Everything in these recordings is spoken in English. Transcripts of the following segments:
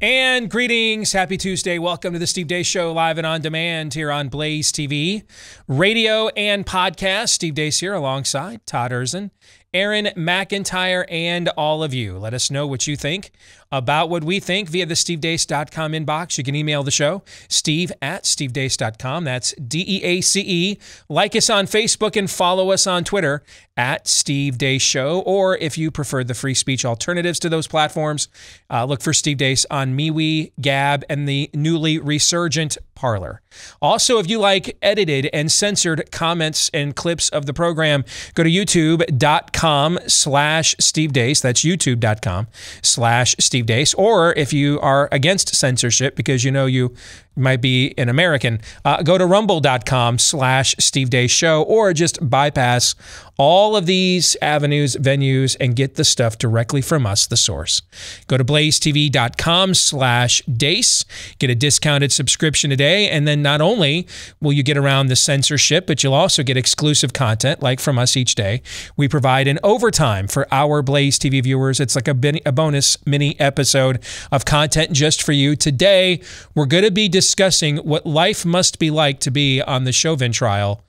And greetings. Happy Tuesday. Welcome to the Steve Deace Show, live and on demand here on Blaze TV, radio and podcast. Steve Deace here alongside Todd Erzin, Aaron McIntyre, and all of you. Let us know what you think about what we think via the stevedeace.com inbox. You can email the show, steve@stevedeace.com. That's DEACE. Like us on Facebook and follow us on Twitter at Steve Deace Show. Or if you prefer the free speech alternatives to those platforms, look for Steve Deace on MeWe, Gab, and the newly resurgent Parler. Also, if you like edited and censored comments and clips of the program, go to youtube.com/Steve Deace. That's youtube.com/Steve Deace. Or if you are against censorship because you know you might be an American, go to rumble.com/Steve Deace Show, or just bypass all of these avenues, venues, and get the stuff directly from us, the source. Go to blazetv.com/Deace, get a discounted subscription today, and then not only will you get around the censorship, but you'll also get exclusive content like from us each day. We provide an overtime for our Blaze TV viewers. It's like a bonus mini episode of content just for you. Today, we're going to be discussing what life must be like to be on the Chauvin trial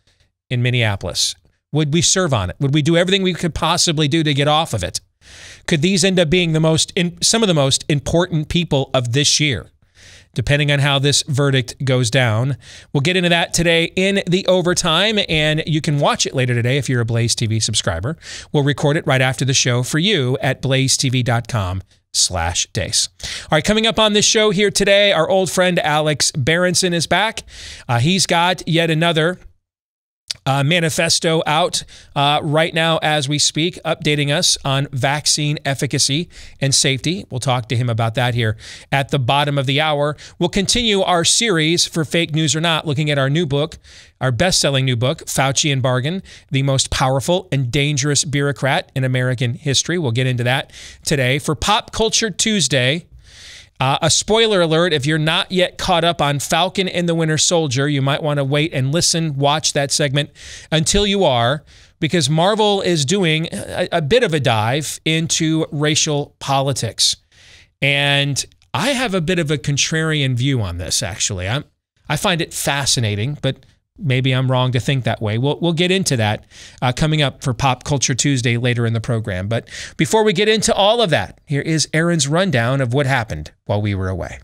in Minneapolis. Would we serve on it? Would we do everything we could possibly do to get off of it? Could these end up being some of the most important people of this year, depending on how this verdict goes down? We'll get into that today in the overtime, and you can watch it later today if you're a Blaze TV subscriber. We'll record it right after the show for you at blazetv.com/Deace. All right, coming up on this show here today, our old friend Alex Berenson is back. He's got yet another manifesto out right now as we speak, updating us on vaccine efficacy and safety. We'll talk to him about that here at the bottom of the hour. We'll continue our series for Fake News or Not, looking at our new book, our best-selling new book, Fauci and Bargain, the most powerful and dangerous bureaucrat in American history. We'll get into that today. For Pop Culture Tuesday, a spoiler alert, if you're not yet caught up on Falcon and the Winter Soldier, you might want to wait and watch that segment until you are, because Marvel is doing a bit of a dive into racial politics. And I have a bit of a contrarian view on this, actually. I find it fascinating, but maybe I'm wrong to think that way. We'll get into that coming up for Pop Culture Tuesday later in the program. But before we get into all of that, here is Aaron's rundown of what happened while we were away.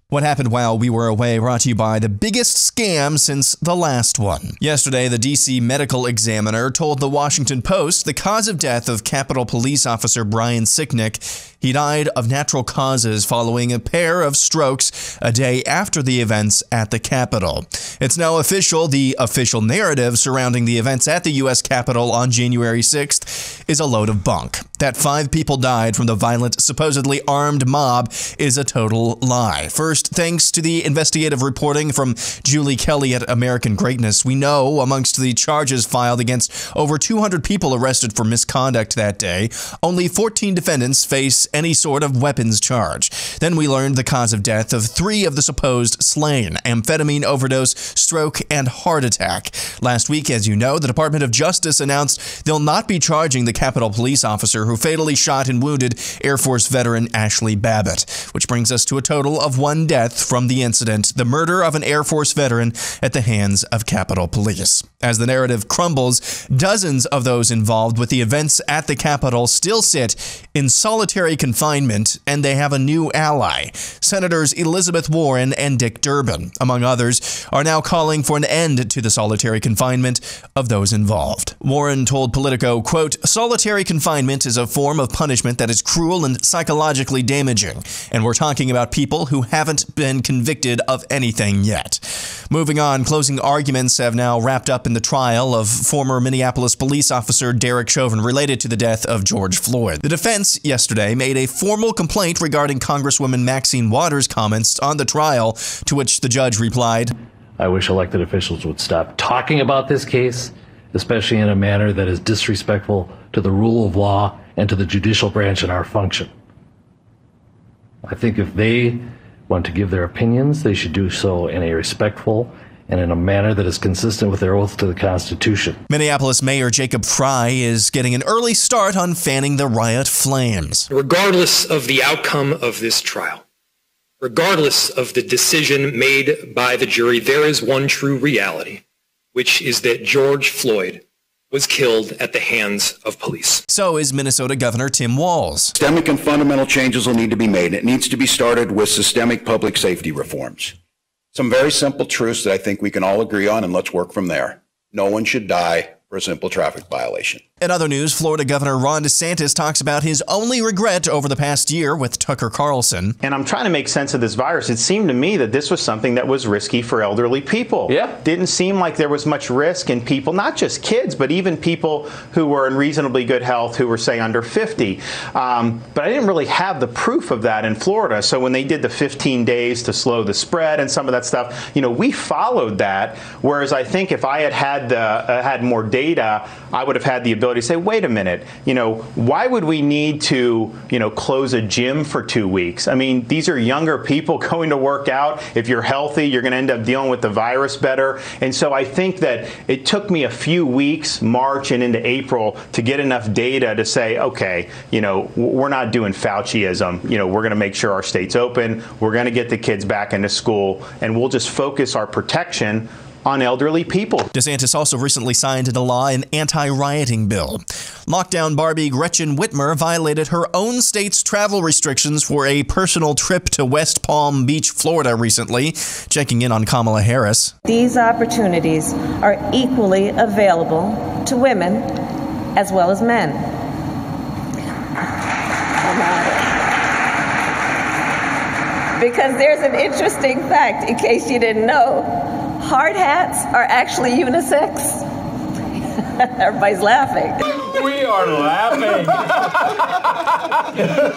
What happened while we were away, brought to you by the biggest scam since the last one. Yesterday, the D.C. medical examiner told the Washington Post the cause of death of Capitol Police Officer Brian Sicknick. He died of natural causes following a pair of strokes a day after the events at the Capitol. It's now official. The official narrative surrounding the events at the U.S. Capitol on January 6th is a load of bunk. That 5 people died from the violent, supposedly armed mob is a total lie. First, thanks to the investigative reporting from Julie Kelly at American Greatness, we know amongst the charges filed against over 200 people arrested for misconduct that day, only 14 defendants face any sort of weapons charge. Then we learned the cause of death of 3 of the supposed slain: amphetamine overdose, stroke, and heart attack. Last week, as you know, the Department of Justice announced they'll not be charging the Capitol Police officer who fatally shot and wounded Air Force veteran Ashley Babbitt, which brings us to a total of 1 death from the incident, the murder of an Air Force veteran at the hands of Capitol Police. As the narrative crumbles, dozens of those involved with the events at the Capitol still sit in solitary confinement, and they have a new ally. Senators Elizabeth Warren and Dick Durbin, among others, are now calling for an end to the solitary confinement of those involved. Warren told Politico, quote, "Solitary confinement is a form of punishment that is cruel and psychologically damaging, and we're talking about people who haven't been convicted of anything yet." Moving on, closing arguments have now wrapped up in the trial of former Minneapolis police officer Derek Chauvin related to the death of George Floyd. The defense yesterday made a formal complaint regarding Congresswoman Maxine Waters' comments on the trial, to which the judge replied, "I wish elected officials would stop talking about this case, especially in a manner that is disrespectful to the rule of law and to the judicial branch and our function. I think if they want to give their opinions, they should do so in a respectful and in a manner that is consistent with their oath to the Constitution. Minneapolis Mayor Jacob Fry is getting an early start on fanning the riot flames. Regardless of the outcome of this trial, regardless of the decision made by the jury, there is one true reality, which is that George Floyd was killed at the hands of police. So is Minnesota Governor Tim Walz. Systemic and fundamental changes will need to be made. It needs to be started with systemic public safety reforms. Some very simple truths that I think we can all agree on, and let's work from there. No one should die for a simple traffic violation. In other news, Florida Governor Ron DeSantis talks about his only regret over the past year with Tucker Carlson. And I'm trying to make sense of this virus. It seemed to me that this was something that was risky for elderly people. Yeah. Didn't seem like there was much risk in people, not just kids, but even people who were in reasonably good health who were, say, under 50. But I didn't really have the proof of that in Florida. So when they did the 15 days to slow the spread and some of that stuff, you know, we followed that. Whereas I think if I had more data, I would have had the ability to say, wait a minute, you know, why would we need to, you know, close a gym for 2 weeks? I mean, these are younger people going to work out. If you're healthy, you're going to end up dealing with the virus better. And so I think that it took me a few weeks, March and into April, to get enough data to say, okay, you know, we're not doing Fauciism. You know, we're going to make sure our state's open. We're going to get the kids back into school, and we'll just focus our protection on elderly people. DeSantis also recently signed into law an anti-rioting bill. Lockdown Barbie Gretchen Whitmer violated her own state's travel restrictions for a personal trip to West Palm Beach, Florida recently, checking in on Kamala Harris. These opportunities are equally available to women as well as men. Because there's an interesting fact, in case you didn't know. Hard hats are actually unisex. Everybody's laughing. We are laughing.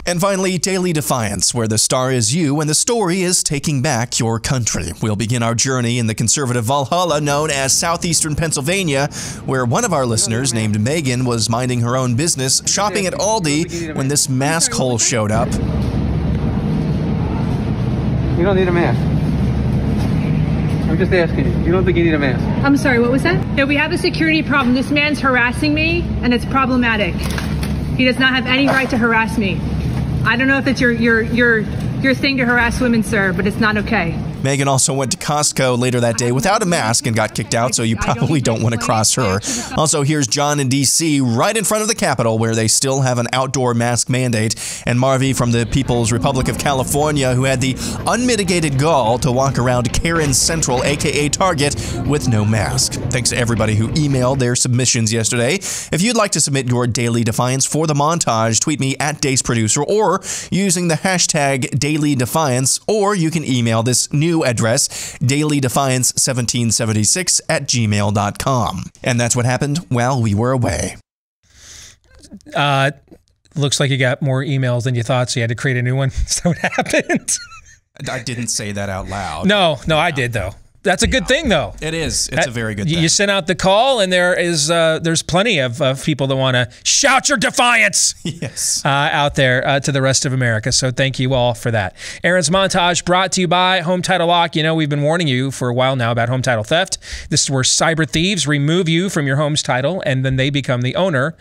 And finally, Daily Defiance, where the star is you and the story is taking back your country. We'll begin our journey in the conservative Valhalla known as southeastern Pennsylvania, where one of our listeners named Megan was minding her own business, shopping at Aldi, when this mask hole showed up. You don't need a mask. I'm just asking you. You don't think you need a mask? I'm sorry, what was that? No, we have a security problem. This man's harassing me, and it's problematic. He does not have any right to harass me. I don't know if it's your thing to harass women, sir, but it's not okay. Megan also went to Costco later that day without a mask and got kicked out, so you probably don't want to cross her. Also, here's John in D.C. right in front of the Capitol, where they still have an outdoor mask mandate, and Marvy from the People's Republic of California, who had the unmitigated gall to walk around Karen Central, a.k.a. Target, with no mask. Thanks to everybody who emailed their submissions yesterday. If you'd like to submit your Daily Defiance for the montage, tweet me at DaceProducer or using the hashtag Daily Defiance, or you can email this new address, dailydefiance1776@gmail.com. And that's what happened while we were away. Looks like you got more emails than you thought, so you had to create a new one. Is that what happened? I didn't say that out loud. No, I did, though. That's a good thing, though. It is. It's a very good thing. You sent out the call, and there's plenty of people that want to shout your defiance out there to the rest of America. So thank you all for that. Aaron's montage brought to you by Home Title Lock. You know, we've been warning you for a while now about home title theft. This is where cyber thieves remove you from your home's title, and then they become the owner.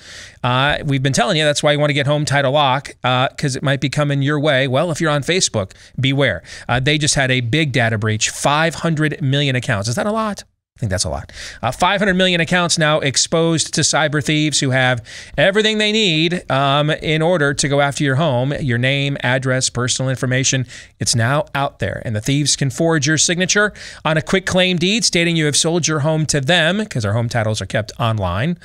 We've been telling you that's why you want to get Home Title Lock, because it might be coming your way. Well, if you're on Facebook, beware. They just had a big data breach, 500 million accounts. Is that a lot? I think that's a lot. 500 million accounts now exposed to cyber thieves who have everything they need in order to go after your home, your name, address, personal information. It's now out there, and the thieves can forge your signature on a quick claim deed stating you have sold your home to them, because our home titles are kept online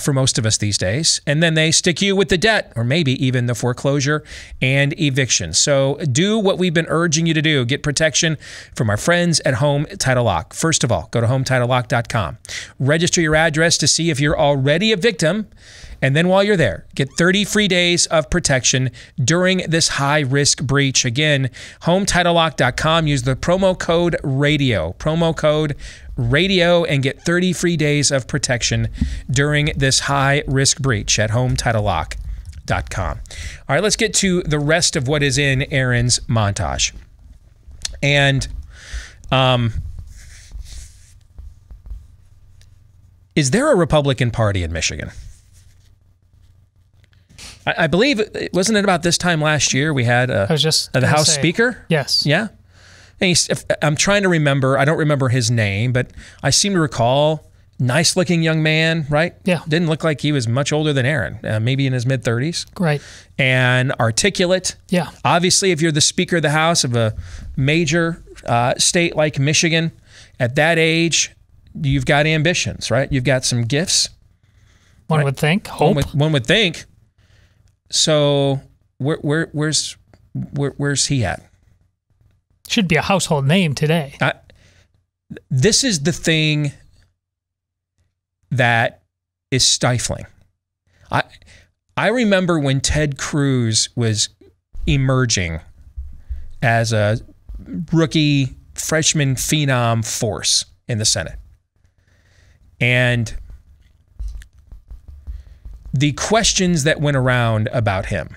for most of us these days, and then they stick you with the debt, or maybe even the foreclosure and eviction. So do what we've been urging you to do. Get protection from our friends at Home Title Lock. First of all, go to HometitleLock.com. Register your address to see if you're already a victim. And then while you're there, get 30 free days of protection during this high-risk breach. Again, HometitleLock.com. Use the promo code RADIO. Promo code RADIO and get 30 free days of protection during this high-risk breach at HometitleLock.com. All right, let's get to the rest of what is in Aaron's montage. And Is there a Republican Party in Michigan? I believe, wasn't it about this time last year we had the House Speaker? Yes. Yeah. And I'm trying to remember. I don't remember his name, but I seem to recall, nice looking young man, right? Yeah. Didn't look like he was much older than Aaron, maybe in his mid-30s. Right. And articulate. Yeah. Obviously, if you're the Speaker of the House of a major state like Michigan, at that age, you've got ambitions, right? You've got some gifts. One would think. Hope. One would think. So where's he at? Should be a household name today. This is the thing that is stifling. I remember when Ted Cruz was emerging as a rookie freshman phenom force in the Senate. And the questions that went around about him,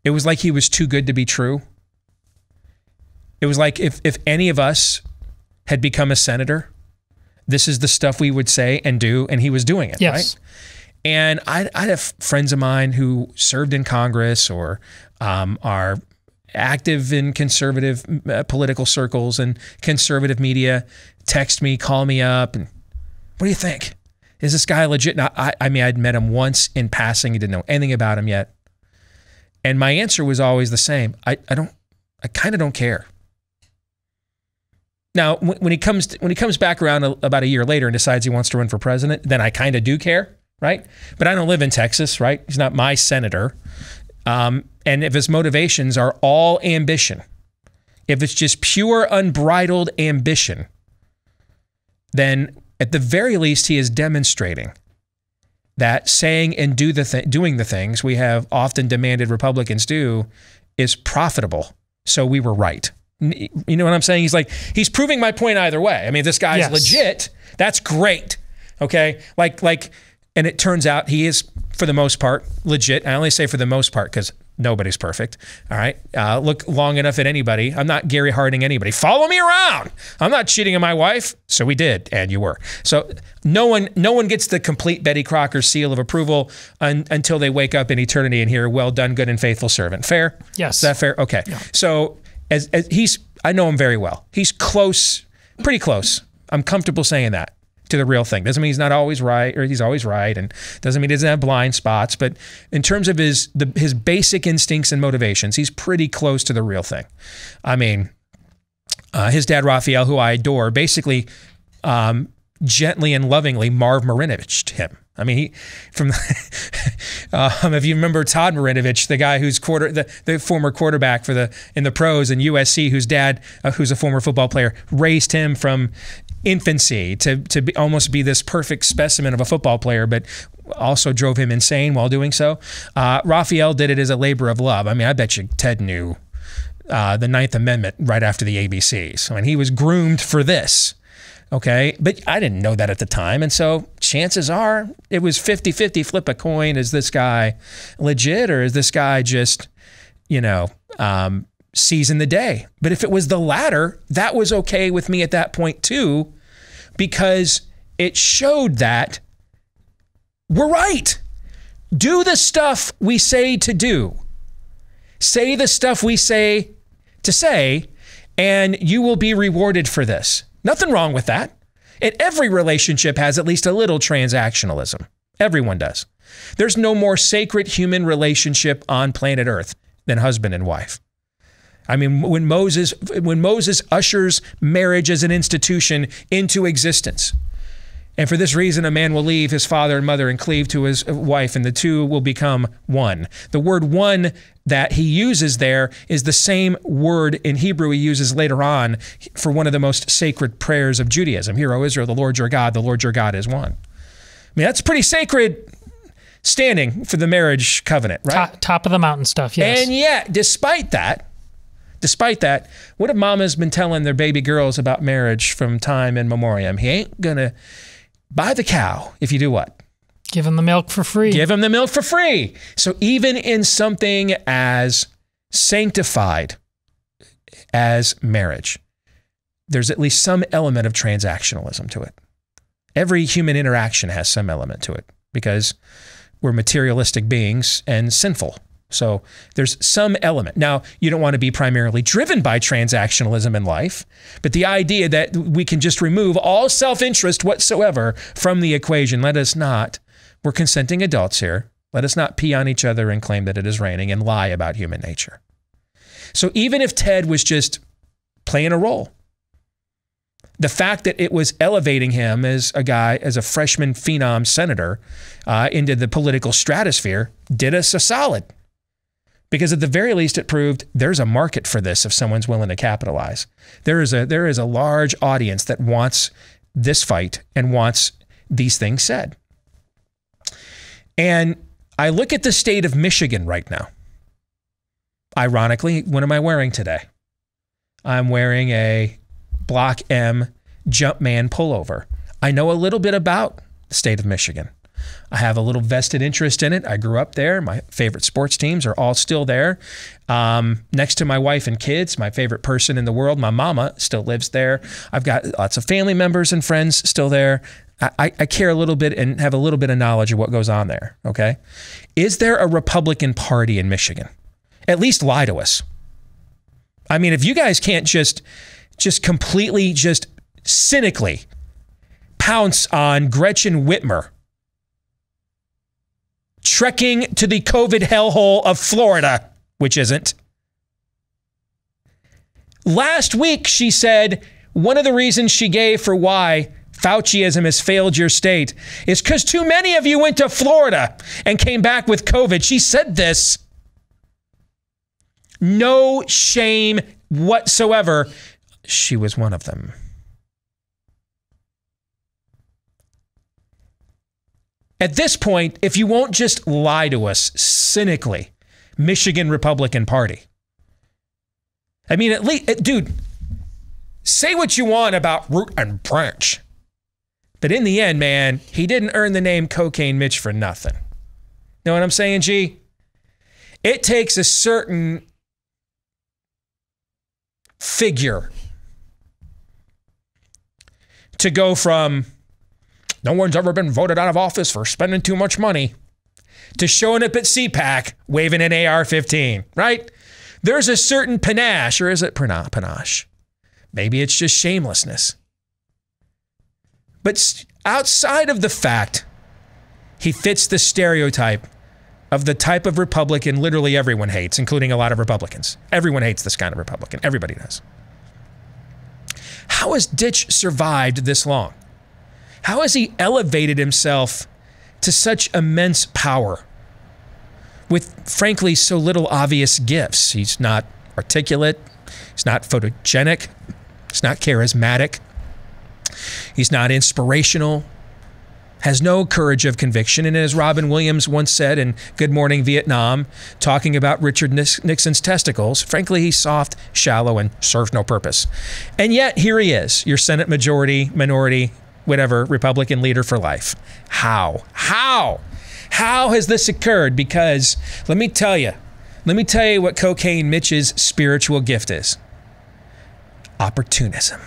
it was like he was too good to be true. It was like if any of us had become a senator, this is the stuff we would say and do, and he was doing it, yes. Right? And I'd have friends of mine who served in Congress or are active in conservative political circles and conservative media text me, call me up, and what do you think? Is this guy legit? Now, I mean, I'd met him once in passing. I didn't know anything about him yet. And my answer was always the same. I kind of don't care. Now, when he comes back around about a year later and decides he wants to run for president, then I kind of do care, right? But I don't live in Texas, right? He's not my senator. And if his motivations are all ambition, if it's just pure unbridled ambition, then at the very least, he is demonstrating that saying and doing the things we have often demanded Republicans do is profitable. So we were right. You know what I'm saying? He's proving my point either way. I mean, this guy's legit. That's great. Okay. And it turns out he is, for the most part, legit. I only say for the most part because nobody's perfect. All right. Look long enough at anybody. I'm not Gary Harding anybody. Follow me around. I'm not cheating on my wife. So we did. And you were. So no one gets the complete Betty Crocker seal of approval until they wake up in eternity and hear, well done, good and faithful servant. Fair? Yes. Is that fair? Okay. Yeah. So as I know him very well. He's close, pretty close. I'm comfortable saying that to the real thing. Doesn't mean he's not always right, or he's always right, and doesn't mean he doesn't have blind spots. But in terms of his basic instincts and motivations, he's pretty close to the real thing. I mean, his dad Raphael, who I adore, basically gently and lovingly Marv Marinovic'd him. I mean, if you remember Todd Marinovich, the guy who's the former quarterback in the pros in USC, whose dad, who's a former football player, raised him from infancy to almost be this perfect specimen of a football player, but also drove him insane while doing so. Raphael did it as a labor of love. I mean, I bet you Ted knew the Ninth Amendment right after the ABCs. I mean, he was groomed for this. Okay, but I didn't know that at the time. And so chances are it was 50-50, flip a coin. Is this guy legit, or is this guy just, seizing the day? But if it was the latter, that was okay with me at that point too, because it showed that we're right. Do the stuff we say to do. Say the stuff we say to say, and you will be rewarded for this. Nothing wrong with that. And every relationship has at least a little transactionalism. Everyone does. There's no more sacred human relationship on planet Earth than husband and wife. I mean, when Moses ushers marriage as an institution into existence, and for this reason, a man will leave his father and mother and cleave to his wife, and the two will become one. The word one that he uses there is the same word in Hebrew he uses later on for one of the most sacred prayers of Judaism. Hear, O Israel, the Lord your God is one. I mean, that's pretty sacred standing for the marriage covenant, right? Top of the mountain stuff, yes. And yet, despite that, what have mamas been telling their baby girls about marriage from time immemorial? He ain't gonna buy the cow if you do what? Give him the milk for free. Give him the milk for free. So even in something as sanctified as marriage, there's at least some element of transactionalism to it. Every human interaction has some element to it because we're materialistic beings and sinful. So there's some element. Now, you don't want to be primarily driven by transactionalism in life, but the idea that we can just remove all self-interest whatsoever from the equation, let us not. We're consenting adults here. Let us not pee on each other and claim that it is raining and lie about human nature. So even if Ted was just playing a role, the fact that it was elevating him as a freshman phenom senator into the political stratosphere did us a solid. Because at the very least, it proved there's a market for this if someone's willing to capitalize. There is a large audience that wants this fight and wants these things said. And I look at the state of Michigan right now. Ironically, what am I wearing today? I'm wearing a Block M Jumpman pullover. I know a little bit about the state of Michigan. I have a little vested interest in it. I grew up there. My favorite sports teams are all still there. Next to my wife and kids, my favorite person in the world, my mama, still lives there. I've got lots of family members and friends still there. I care a little bit and have a little bit of knowledge of what goes on there, okay? Is there a Republican Party in Michigan? At least lie to us. I mean, if you guys can't just completely, just cynically pounce on Gretchen Whitmer trekking to the COVID hellhole of Florida, which isn't. Last week, she said one of the reasons she gave for why Fauciism has failed your state is because too many of you went to Florida and came back with COVID. She said this. No shame whatsoever. She was one of them. At this point, if you won't just lie to us cynically, Michigan Republican Party. I mean, at least, dude, say what you want about root and branch. But in the end, man, he didn't earn the name Cocaine Mitch for nothing. Know what I'm saying, G? It takes a certain figure to go from no one's ever been voted out of office for spending too much money to showing up at CPAC waving an AR-15, right? There's a certain panache, or is it panache? Maybe it's just shamelessness. But outside of the fact he fits the stereotype of the type of Republican literally everyone hates, including a lot of Republicans. Everyone hates this kind of Republican. Everybody does. How has Ditch survived this long? How has he elevated himself to such immense power with, frankly, so little obvious gifts? He's not articulate. He's not photogenic. He's not charismatic. He's not inspirational. Has no courage of conviction. And as Robin Williams once said in Good Morning Vietnam, talking about Richard Nixon's testicles, frankly, he's soft, shallow, and serves no purpose. And yet, here he is, your Senate majority, minority, whatever, Republican leader for life. How? How has this occurred? Because let me tell you what Cocaine Mitch's spiritual gift is. Opportunism.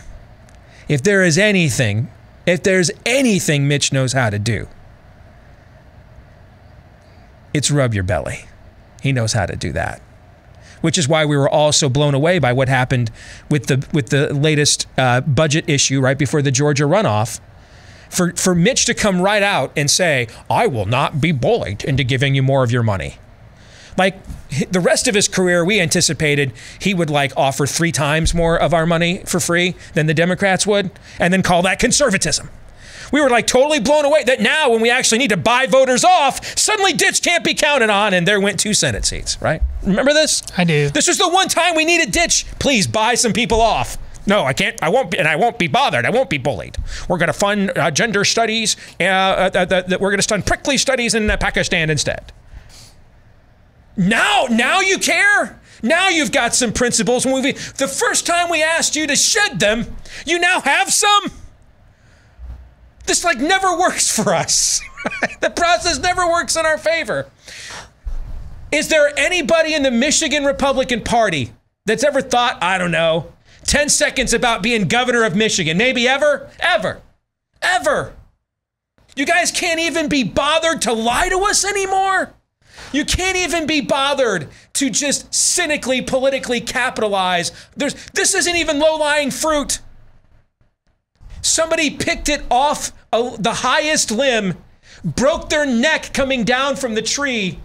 If there's anything Mitch knows how to do, it's rub your belly. He knows how to do that. Which is why we were all so blown away by what happened with the latest budget issue right before the Georgia runoff. For Mitch to come right out and say, I will not be bullied into giving you more of your money. Like the rest of his career, we anticipated he would like offer 3 times more of our money for free than the Democrats would, and then call that conservatism. We were like totally blown away that now when we actually need to buy voters off, suddenly Ditch can't be counted on, and there went 2 Senate seats, right? Remember this? I do. This was the one time we needed Ditch. Please buy some people off. No, I can't. I won't be bothered. I won't be bullied. We're going to fund gender studies. We're going to fund prickly studies in Pakistan instead. Now you care? Now you've got some principles. The first time we asked you to shed them, you now have some? This like never works for us. The process never works in our favor. Is there anybody in the Michigan Republican Party that's ever thought, I don't know, 10 seconds about being governor of Michigan? Maybe ever? You guys can't even be bothered to lie to us anymore? You can't even be bothered to just cynically, politically capitalize. This isn't even low-lying fruit. Somebody picked it off the highest limb, broke their neck coming down from the tree,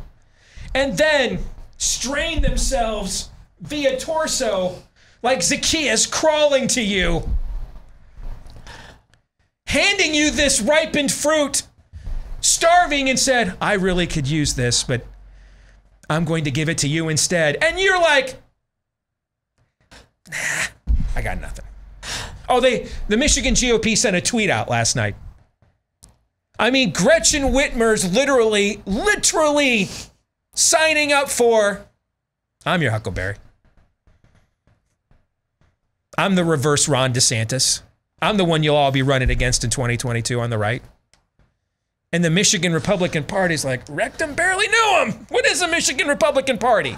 and then strained themselves via torso like Zacchaeus crawling to you, handing you this ripened fruit, starving, and said, I really could use this, but I'm going to give it to you instead. And you're like, nah, I got nothing. Oh, the Michigan GOP sent a tweet out last night. I mean, Gretchen Whitmer's literally signing up for, I'm your Huckleberry. I'm the reverse Ron DeSantis. I'm the one you'll all be running against in 2022 on the right. And the Michigan Republican Party's like, Rectum barely knew him. What is the Michigan Republican Party?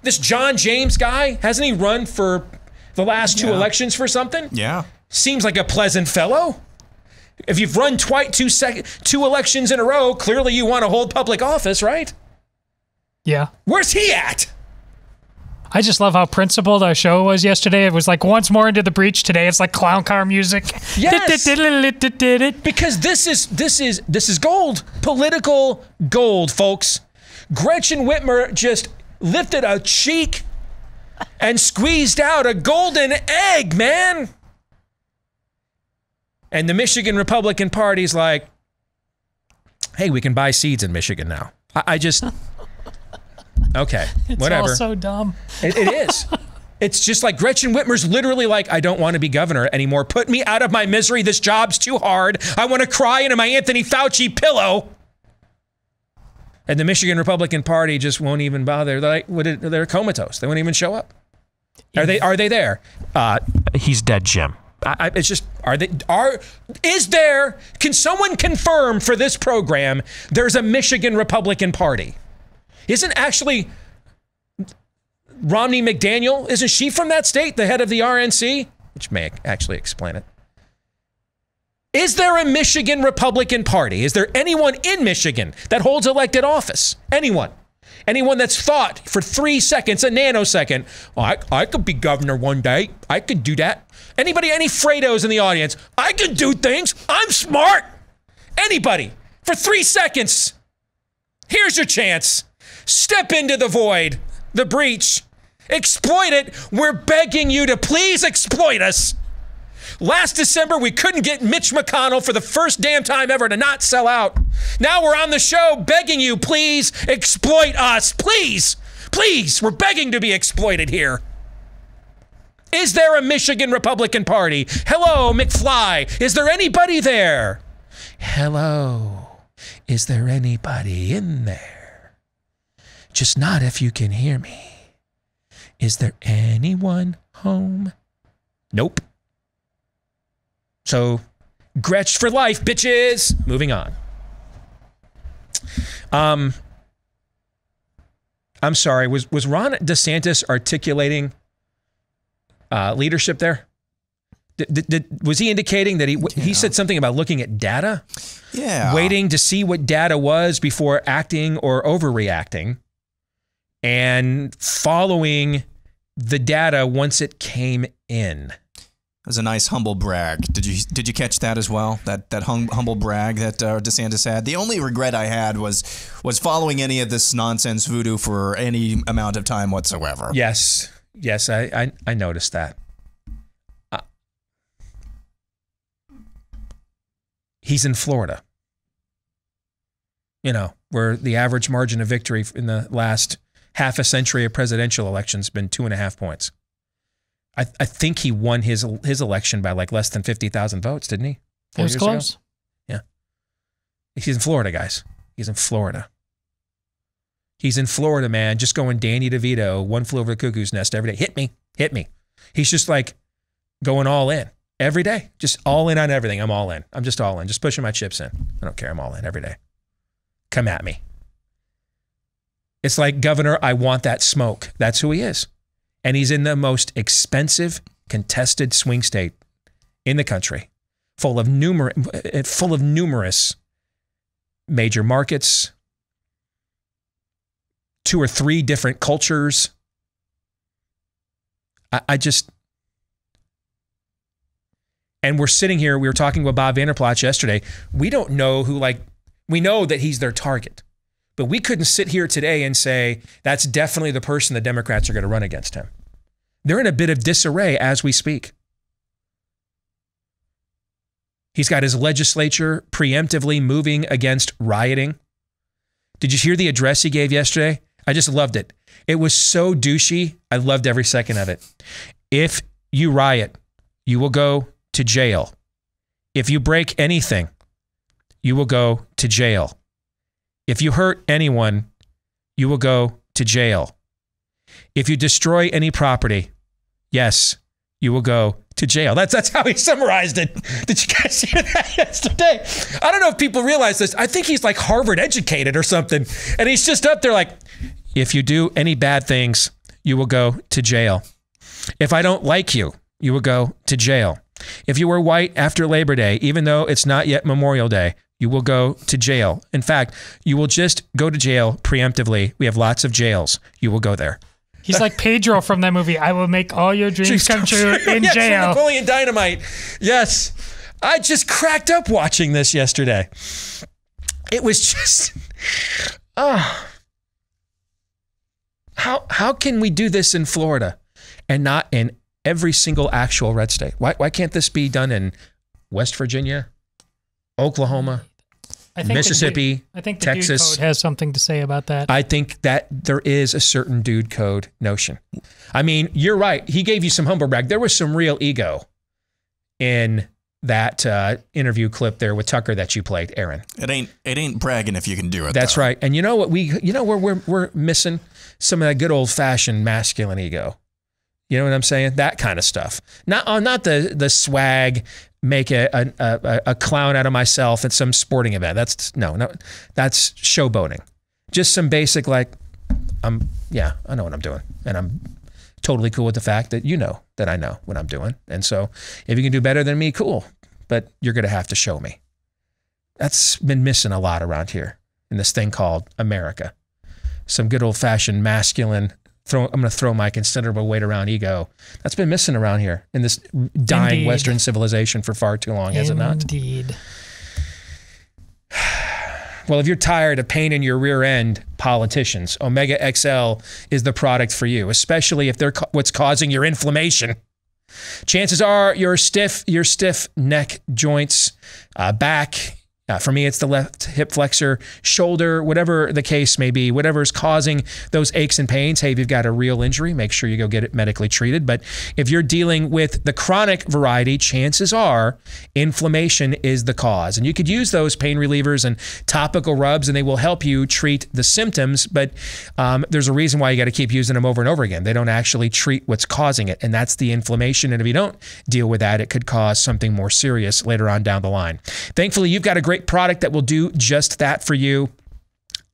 This John James guy, hasn't he run for the last two elections for something? Yeah. Seems like a pleasant fellow. If you've run two elections in a row, clearly you want to hold public office, right? Yeah. Where's he at? I just love how principled our show was yesterday. It was like once more into the breach. Today it's like clown car music. Yes. Because this is gold. Political gold, folks. Gretchen Whitmer just lifted a cheek and squeezed out a golden egg, man. And the Michigan Republican Party's like, hey, we can buy seeds in Michigan now. I just... Okay, whatever. It's all so dumb. It is. It's just like Gretchen Whitmer's literally like, I don't want to be governor anymore. Put me out of my misery. This job's too hard. I want to cry into my Anthony Fauci pillow. And the Michigan Republican Party just won't even bother. They're like, they're comatose. They won't even show up. Are they there? He's dead, Jim. It's just, can someone confirm for this program there's a Michigan Republican Party? Isn't actually Romney McDaniel, isn't she from that state, the head of the RNC? Which may actually explain it. Is there a Michigan Republican Party? Is there anyone in Michigan that holds elected office? Anyone? Anyone that's thought for 3 seconds, a nanosecond, I could be governor one day. I could do that. Anybody, any Fredos in the audience? I can do things. I'm smart. Anybody, for 3 seconds, here's your chance. Step into the void, the breach. Exploit it. We're begging you to please exploit us. Last December, we couldn't get Mitch McConnell for the first damn time ever to not sell out. Now we're on the show begging you, please exploit us. Please, please, we're begging to be exploited here. Is there a Michigan Republican Party? Hello, McFly. Is there anybody there? Hello. Is there anybody in there? Just not if you can hear me. Is there anyone home? Nope. So, Gretch for life, bitches. Moving on. I'm sorry. Was Ron DeSantis articulating leadership there? Was he indicating that he said something about looking at data? Yeah. Waiting to see what data was before acting or overreacting, and following the data once it came in. It was a nice humble brag. Did you catch that as well? That humble brag that DeSantis had. The only regret I had was following any of this nonsense voodoo for any amount of time whatsoever. Yes, I noticed that. He's in Florida. You know, where the average margin of victory in the last half a century of presidential elections been 2.5 points. I think he won his election by like less than 50,000 votes, didn't he? It was close. Ago? Yeah. He's in Florida, guys. He's in Florida. He's in Florida, man. Just going Danny DeVito, One Flew Over the Cuckoo's Nest every day. Hit me. He's just like going all in every day. Just all in on everything. I'm all in. I'm just all in. Just pushing my chips in. I don't care. I'm all in every day. Come at me. It's like, Governor, I want that smoke. That's who he is. And he's in the most expensive, contested swing state in the country, full of numerous major markets, 2 or 3 different cultures. And we're sitting here, we were talking with Bob Vanderplatz yesterday. We don't know who, we know that he's their target, but we couldn't sit here today and say, that's definitely the person the Democrats are going to run against him. They're in a bit of disarray as we speak. He's got his legislature preemptively moving against rioting. Did you hear the address he gave yesterday? I just loved it. It was so douchey. I loved every second of it. If you riot, you will go to jail. If you break anything, you will go to jail. If you hurt anyone, you will go to jail. If you destroy any property, yes, you will go to jail. That's how he summarized it. Did you guys hear that yesterday? I don't know if people realize this. I think he's like Harvard educated or something. And he's just up there like, if you do any bad things, you will go to jail. If I don't like you, you will go to jail. If you wear white after Labor Day, even though it's not yet Memorial Day, you will go to jail. In fact, you will just go to jail preemptively. We have lots of jails. You will go there. He's like Pedro from that movie. I will make all your dreams come true in yes, jail. Napoleon Dynamite. Yes. I just cracked up watching this yesterday. It was just, how can we do this in Florida and not in every single actual red state? Why can't this be done in West Virginia, Oklahoma, Mississippi, I think the Texas? dude code has something to say about that. I think that there is a certain dude code notion. I mean, you're right. He gave you some humble brag. There was some real ego in that interview clip there with Tucker that you played, Aaron. It ain't bragging if you can do it. That's right. And you know what we're missing? Some of that good old fashioned masculine ego. You know what I'm saying? That kind of stuff. Not the swag, make a clown out of myself at some sporting event. That's showboating. Just some basic I know what I'm doing. And I'm totally cool with the fact that you know that I know what I'm doing. And so if you can do better than me, cool. But you're going to have to show me. That's been missing a lot around here in this thing called America. Some good old fashioned masculine, I'm going to throw my considerable weight around ego. That's been missing around here in this dying Indeed. Western civilization for far too long, has it not? Indeed. Well, if you're tired of pain in your rear end, politicians, Omega XL is the product for you, especially if they're what's causing your inflammation. Chances are your stiff neck joints, back. For me, it's the left hip flexor, shoulder, whatever the case may be, whatever's causing those aches and pains. Hey, if you've got a real injury, make sure you go get it medically treated. But if you're dealing with the chronic variety, chances are inflammation is the cause. And you could use those pain relievers and topical rubs, and they will help you treat the symptoms. But there's a reason why you got to keep using them over and over again. They don't actually treat what's causing it, and that's the inflammation. And if you don't deal with that, it could cause something more serious later on down the line. Thankfully, you've got a great product that will do just that for you.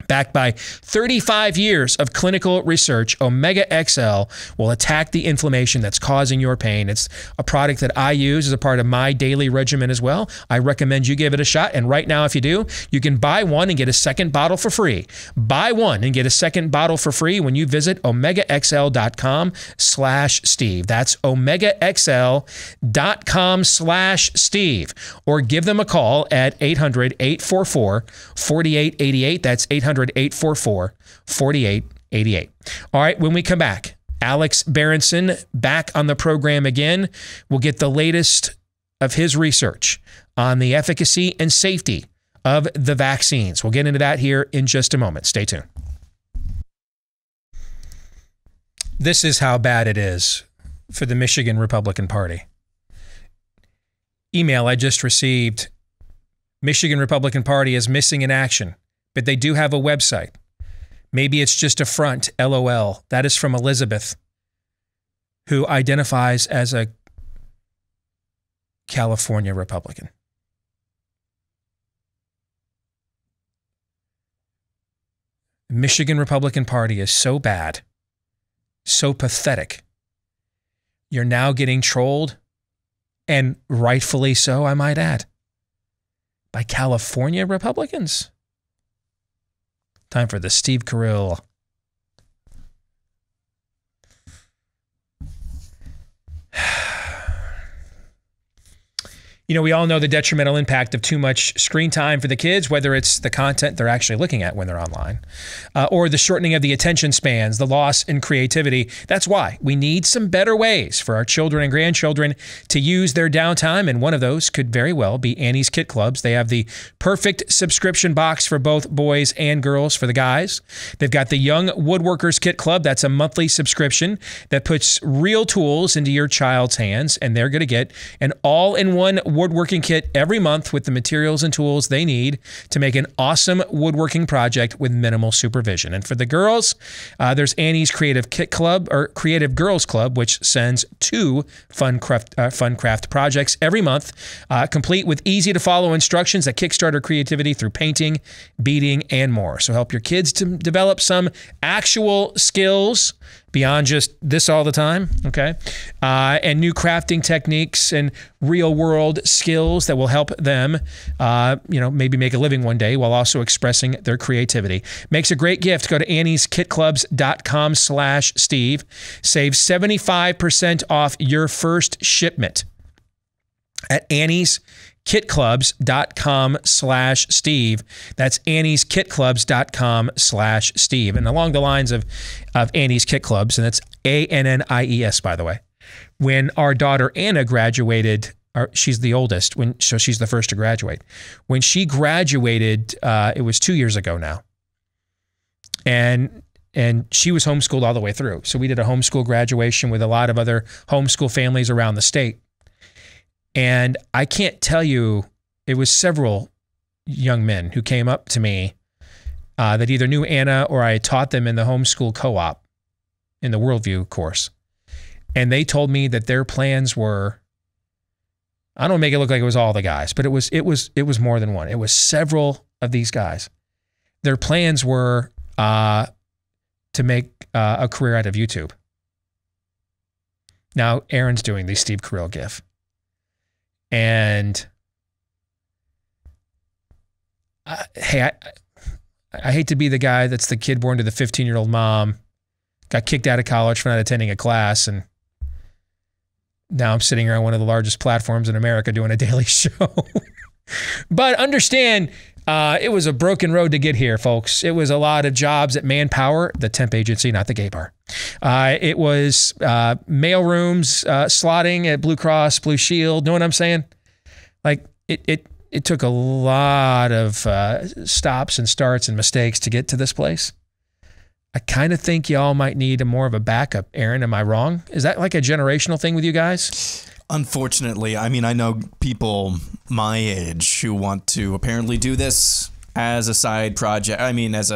Backed by 35 years of clinical research, Omega XL will attack the inflammation that's causing your pain. It's a product that I use as a part of my daily regimen as well. I recommend you give it a shot. And right now, if you do, you can buy one and get a second bottle for free. Buy one and get a second bottle for free when you visit omegaxl.com/Steve. That's omegaxl.com/Steve. Or give them a call at 800-844-4888. That's 800-844-4888. All right, when we come back, Alex Berenson back on the program again. We'll get the latest of his research on the efficacy and safety of the vaccines. We'll get into that here in just a moment. Stay tuned. This is how bad it is for the Michigan Republican Party. Email I just received. Michigan Republican Party is missing in action, but they do have a website. Maybe it's just a front, LOL. That is from Elizabeth, who identifies as a California Republican. The Michigan Republican Party is so bad, so pathetic. You're now getting trolled, and rightfully so, I might add, by California Republicans. Time for the Steve Carell. You know, we all know the detrimental impact of too much screen time for the kids, whether it's the content they're actually looking at when they're online, or the shortening of the attention spans, the loss in creativity. That's why we need some better ways for our children and grandchildren to use their downtime, and one of those could very well be Annie's Kit Clubs. They have the perfect subscription box for both boys and girls. For the guys, they've got the Young Woodworkers Kit Club. That's a monthly subscription that puts real tools into your child's hands, and they're going to get an all-in-one woodworking kit every month with the materials and tools they need to make an awesome woodworking project with minimal supervision. And for the girls, there's Annie's Creative Kit Club, or Creative Girls Club, which sends 2 fun craft projects every month, complete with easy-to-follow instructions that kickstart our creativity through painting, beading, and more. So help your kids to develop some actual skills beyond just this all the time, okay? And new crafting techniques and real-world skills that will help them, maybe make a living one day while also expressing their creativity. Makes a great gift. Go to annieskitclubs.com/Steve. Save 75% off your first shipment at annieskitclubs.com/Steve. That's annieskitclubs.com/Steve. And along the lines of Annie's Kit Clubs, and that's ANNIES, by the way, when our daughter Anna graduated, she's the oldest, so she's the first to graduate. When she graduated, it was 2 years ago now. And she was homeschooled all the way through. So we did a homeschool graduation with a lot of other homeschool families around the state. And I can't tell you, it was several young men who came up to me that either knew Anna or I had taught them in the homeschool co-op in the Worldview course. And they told me that their plans were, I don't make it look like it was all the guys, but it was more than one. It was several of these guys. Their plans were to make a career out of YouTube. Now Aaron's doing the Steve Carell gif. And hey, I hate to be the guy that's the kid born to the 15-year-old mom, got kicked out of college for not attending a class, and now I'm sitting here on one of the largest platforms in America doing a daily show. But understand, it was a broken road to get here, folks. It was a lot of jobs at Manpower, the temp agency, not the gay bar. It was mail rooms, slotting at Blue Cross Blue Shield. Know what I'm saying? Like it took a lot of stops and starts and mistakes to get to this place. I kind of think y'all might need more of a backup. Aaron, am I wrong? Is that like a generational thing with you guys? Unfortunately, I mean, I know people my age who want to apparently do this as a side project. I mean, as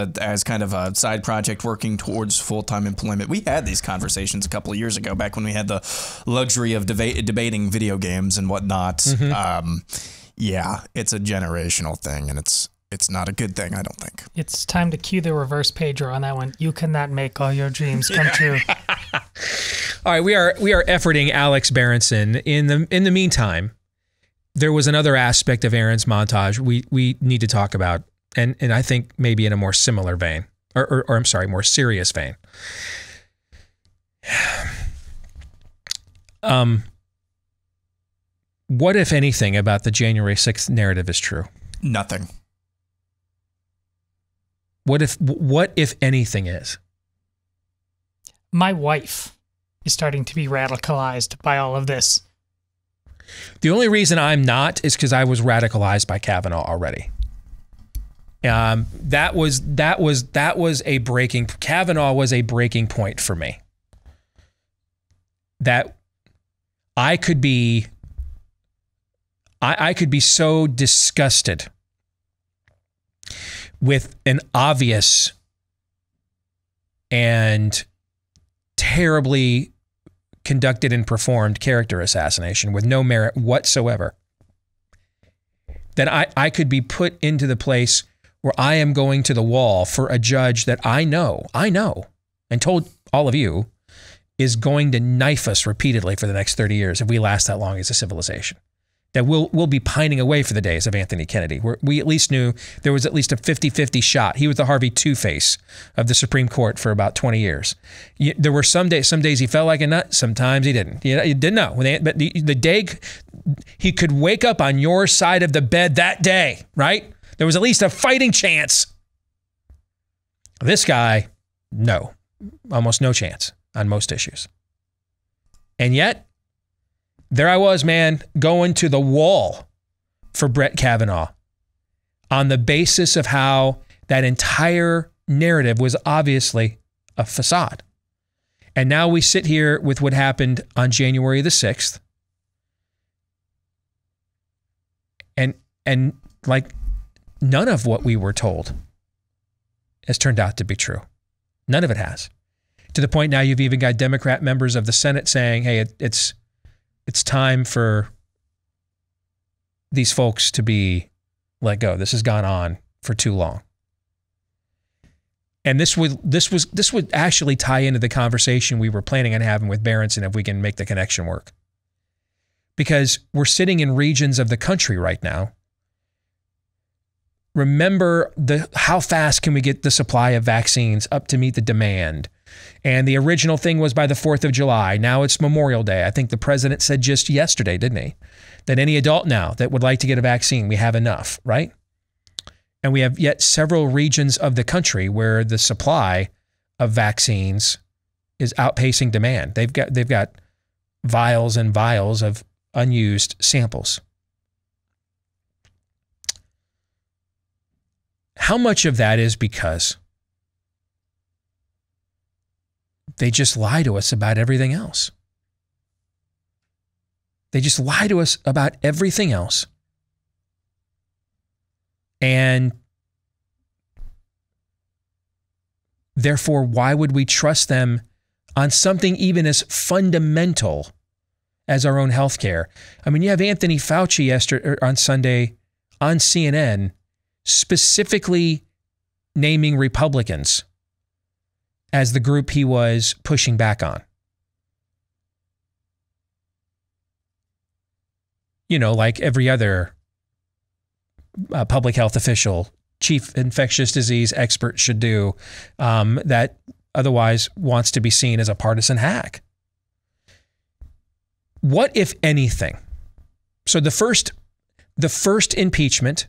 kind of a side project working towards full-time employment. We had these conversations a couple of years ago, back when we had the luxury of debating video games and whatnot. Mm-hmm. Yeah, it's a generational thing, and it's not a good thing, I don't think. It's time to cue the reverse pager on that one. You cannot make all your dreams come true. All right, we are efforting Alex Berenson. In the meantime, there was another aspect of Aaron's montage we need to talk about, and I think maybe in a more similar vein, or I'm sorry, more serious vein. What, if anything, about the January 6th narrative is true? Nothing. What if anything is? My wife is starting to be radicalized by all of this. The only reason I'm not is because I was radicalized by Kavanaugh already. That was a breaking. Kavanaugh was a breaking point for me. That I could be so disgusted with an obvious and terribly conducted and performed character assassination with no merit whatsoever, that I could be put into the place where I am going to the wall for a judge that I know, and told all of you, is going to knife us repeatedly for the next 30 years if we last that long as a civilization. that we'll be pining away for the days of Anthony Kennedy. We at least knew there was at least a 50-50 shot. He was the Harvey Two-Face of the Supreme Court for about 20 years. There were some days he felt like a nut, sometimes he didn't. You didn't know. But the day he could wake up on your side of the bed that day, right? There was at least a fighting chance. This guy, no. Almost no chance on most issues. And yet, there I was, man, going to the wall for Brett Kavanaugh on the basis of how that entire narrative was obviously a facade. And now we sit here with what happened on January the 6th. And like none of what we were told has turned out to be true. None of it has. To the point now you've even got Democrat members of the Senate saying, hey, it's time for these folks to be let go. This has gone on for too long. And this would actually tie into the conversation we were planning on having with Berenson if we can make the connection work. Because we're sitting in regions of the country right now. Remember how fast can we get the supply of vaccines up to meet the demand? And the original thing was by the 4th of July. Now it's Memorial Day. I think the president said just yesterday, didn't he? That any adult now that would like to get a vaccine, we have enough, right? And we have yet several regions of the country where the supply of vaccines is outpacing demand. They've got vials and vials of unused samples. How much of that is because they just lie to us about everything else? They just lie to us about everything else. And therefore, why would we trust them on something even as fundamental as our own health care? I mean, you have Anthony Fauci yesterday on Sunday on CNN specifically naming Republicans as the group he was pushing back on. You know, like every other public health official, chief infectious disease expert should do, that otherwise wants to be seen as a partisan hack. What, if anything? So the first impeachment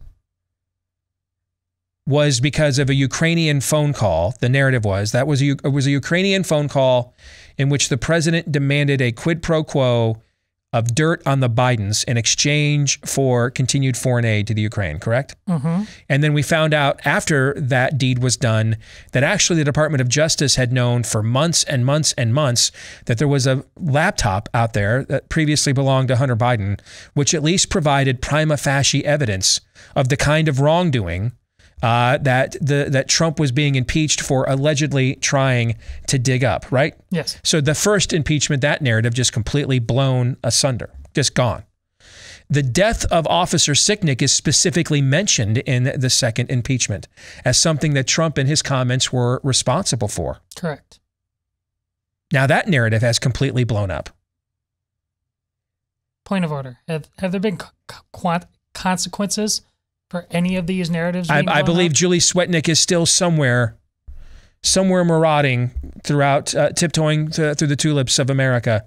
was because of a Ukrainian phone call. The narrative was that was a Ukrainian phone call in which the president demanded a quid pro quo of dirt on the Bidens in exchange for continued foreign aid to the Ukraine, correct? Mm-hmm. And then we found out after that deed was done that actually the Department of Justice had known for months and months and months that there was a laptop out there that previously belonged to Hunter Biden, which at least provided prima facie evidence of the kind of wrongdoing that Trump was being impeached for allegedly trying to dig up, right? Yes. So the first impeachment, that narrative just completely blown asunder, just gone. The death of Officer Sicknick is specifically mentioned in the second impeachment as something that Trump and his comments were responsible for. Correct. Now that narrative has completely blown up. Point of order. Have there been consequences for any of these narratives? I believe Julie Swetnick is still somewhere marauding throughout, tiptoeing through the tulips of America,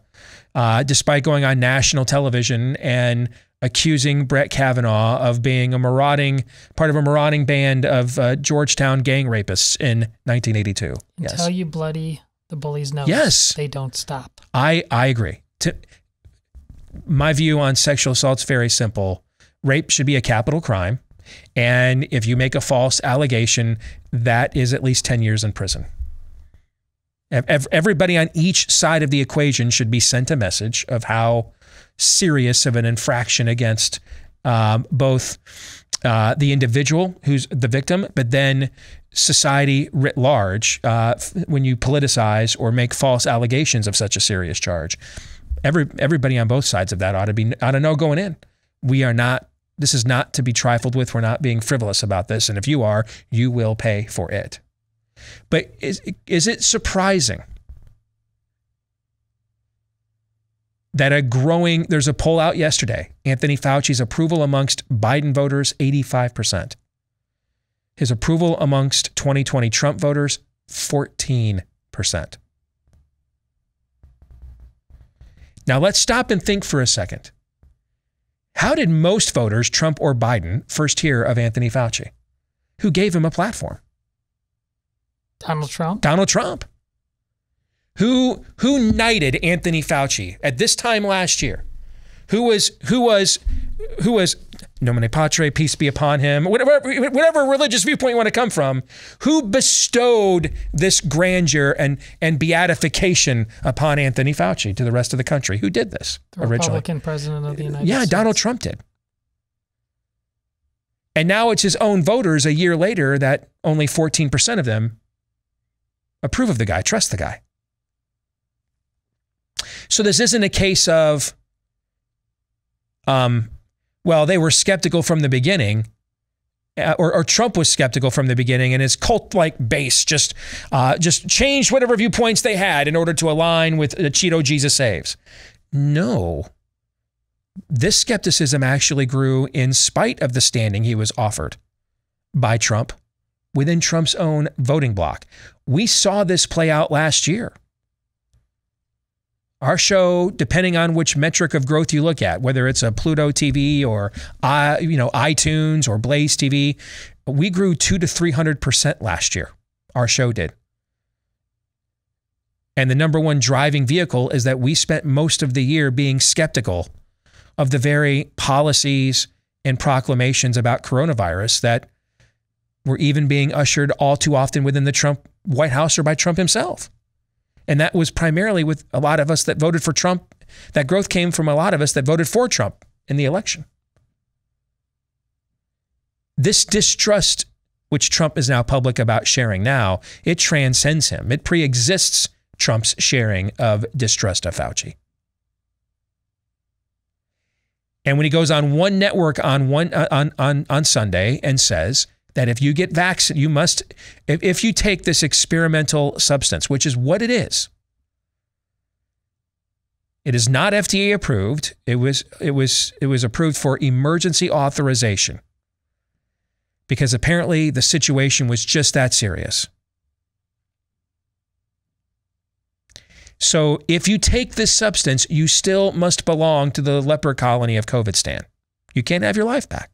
despite going on national television and accusing Brett Kavanaugh of being part of a marauding band of Georgetown gang rapists in 1982. Yes. Until you bloody the bully's nose, yes, they don't stop. I agree. My view on sexual assault is very simple. Rape should be a capital crime. And if you make a false allegation, that is at least 10 years in prison. Everybody on each side of the equation should be sent a message of how serious of an infraction against both the individual who's the victim, but then society writ large when you politicize or make false allegations of such a serious charge. Everybody on both sides of that ought to know going in. This is not to be trifled with. We're not being frivolous about this. And if you are, you will pay for it. But is it surprising that there's a poll out yesterday. Anthony Fauci's approval amongst Biden voters, 85%. His approval amongst 2020 Trump voters, 14%. Now let's stop and think for a second. How did most voters, Trump or Biden, first hear of Anthony Fauci? Who gave him a platform? Donald Trump. Donald Trump. Who knighted Anthony Fauci at this time last year? Who was nomine patre, peace be upon him, whatever religious viewpoint you want to come from, who bestowed this grandeur and beatification upon Anthony Fauci to the rest of the country? Who did this The originally? Republican president of the United States. Yeah, Donald Trump did. And now it's his own voters a year later that only 14% of them approve of the guy, trust the guy. So this isn't a case of, well, they were skeptical from the beginning, or Trump was skeptical from the beginning, and his cult-like base just changed whatever viewpoints they had in order to align with Cheeto Jesus Saves. No. This skepticism actually grew in spite of the standing he was offered by Trump within Trump's own voting bloc. We saw this play out last year. Our show, depending on which metric of growth you look at, whether it's a Pluto TV or iTunes or BlazeTV, we grew 200 to 300% last year. Our show did. And the number one driving vehicle is that we spent most of the year being skeptical of the very policies and proclamations about coronavirus that were even being ushered all too often within the Trump White House or by Trump himself. And that was primarily with a lot of us that voted for Trump. That growth came from a lot of us that voted for Trump in the election. This distrust, which Trump is now public about sharing now, it transcends him. It pre-exists Trump's sharing of distrust of Fauci. And when he goes on one network on Sunday and says that if you get vaccinated, you must, if you take this experimental substance, which is what it is not FDA approved. It was approved for emergency authorization because apparently the situation was just that serious. So if you take this substance, you still must belong to the leper colony of COVIDstan. You can't have your life back.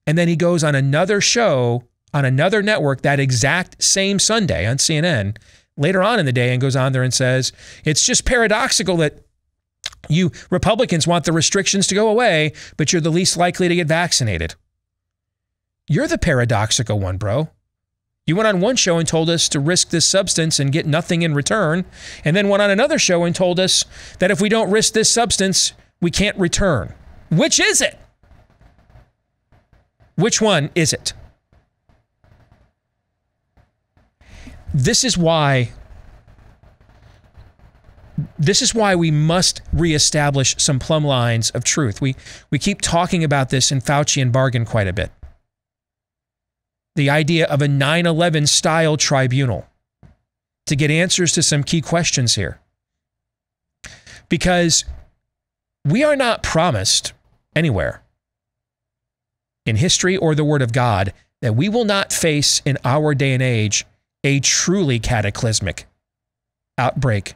And then he goes on another show on another network that exact same Sunday on CNN later on in the day and goes on there and says, it's just paradoxical that you Republicans want the restrictions to go away, but you're the least likely to get vaccinated. You're the paradoxical one, bro. You went on one show and told us to risk this substance and get nothing in return, and then went on another show and told us that if we don't risk this substance, we can't return. Which is it? Which one is it? This is why we must reestablish some plumb lines of truth. We keep talking about this in Faucian bargain quite a bit. The idea of a 9/11 style tribunal to get answers to some key questions here. Because we are not promised anywhere in history or the Word of God that we will not face in our day and age a truly cataclysmic outbreak,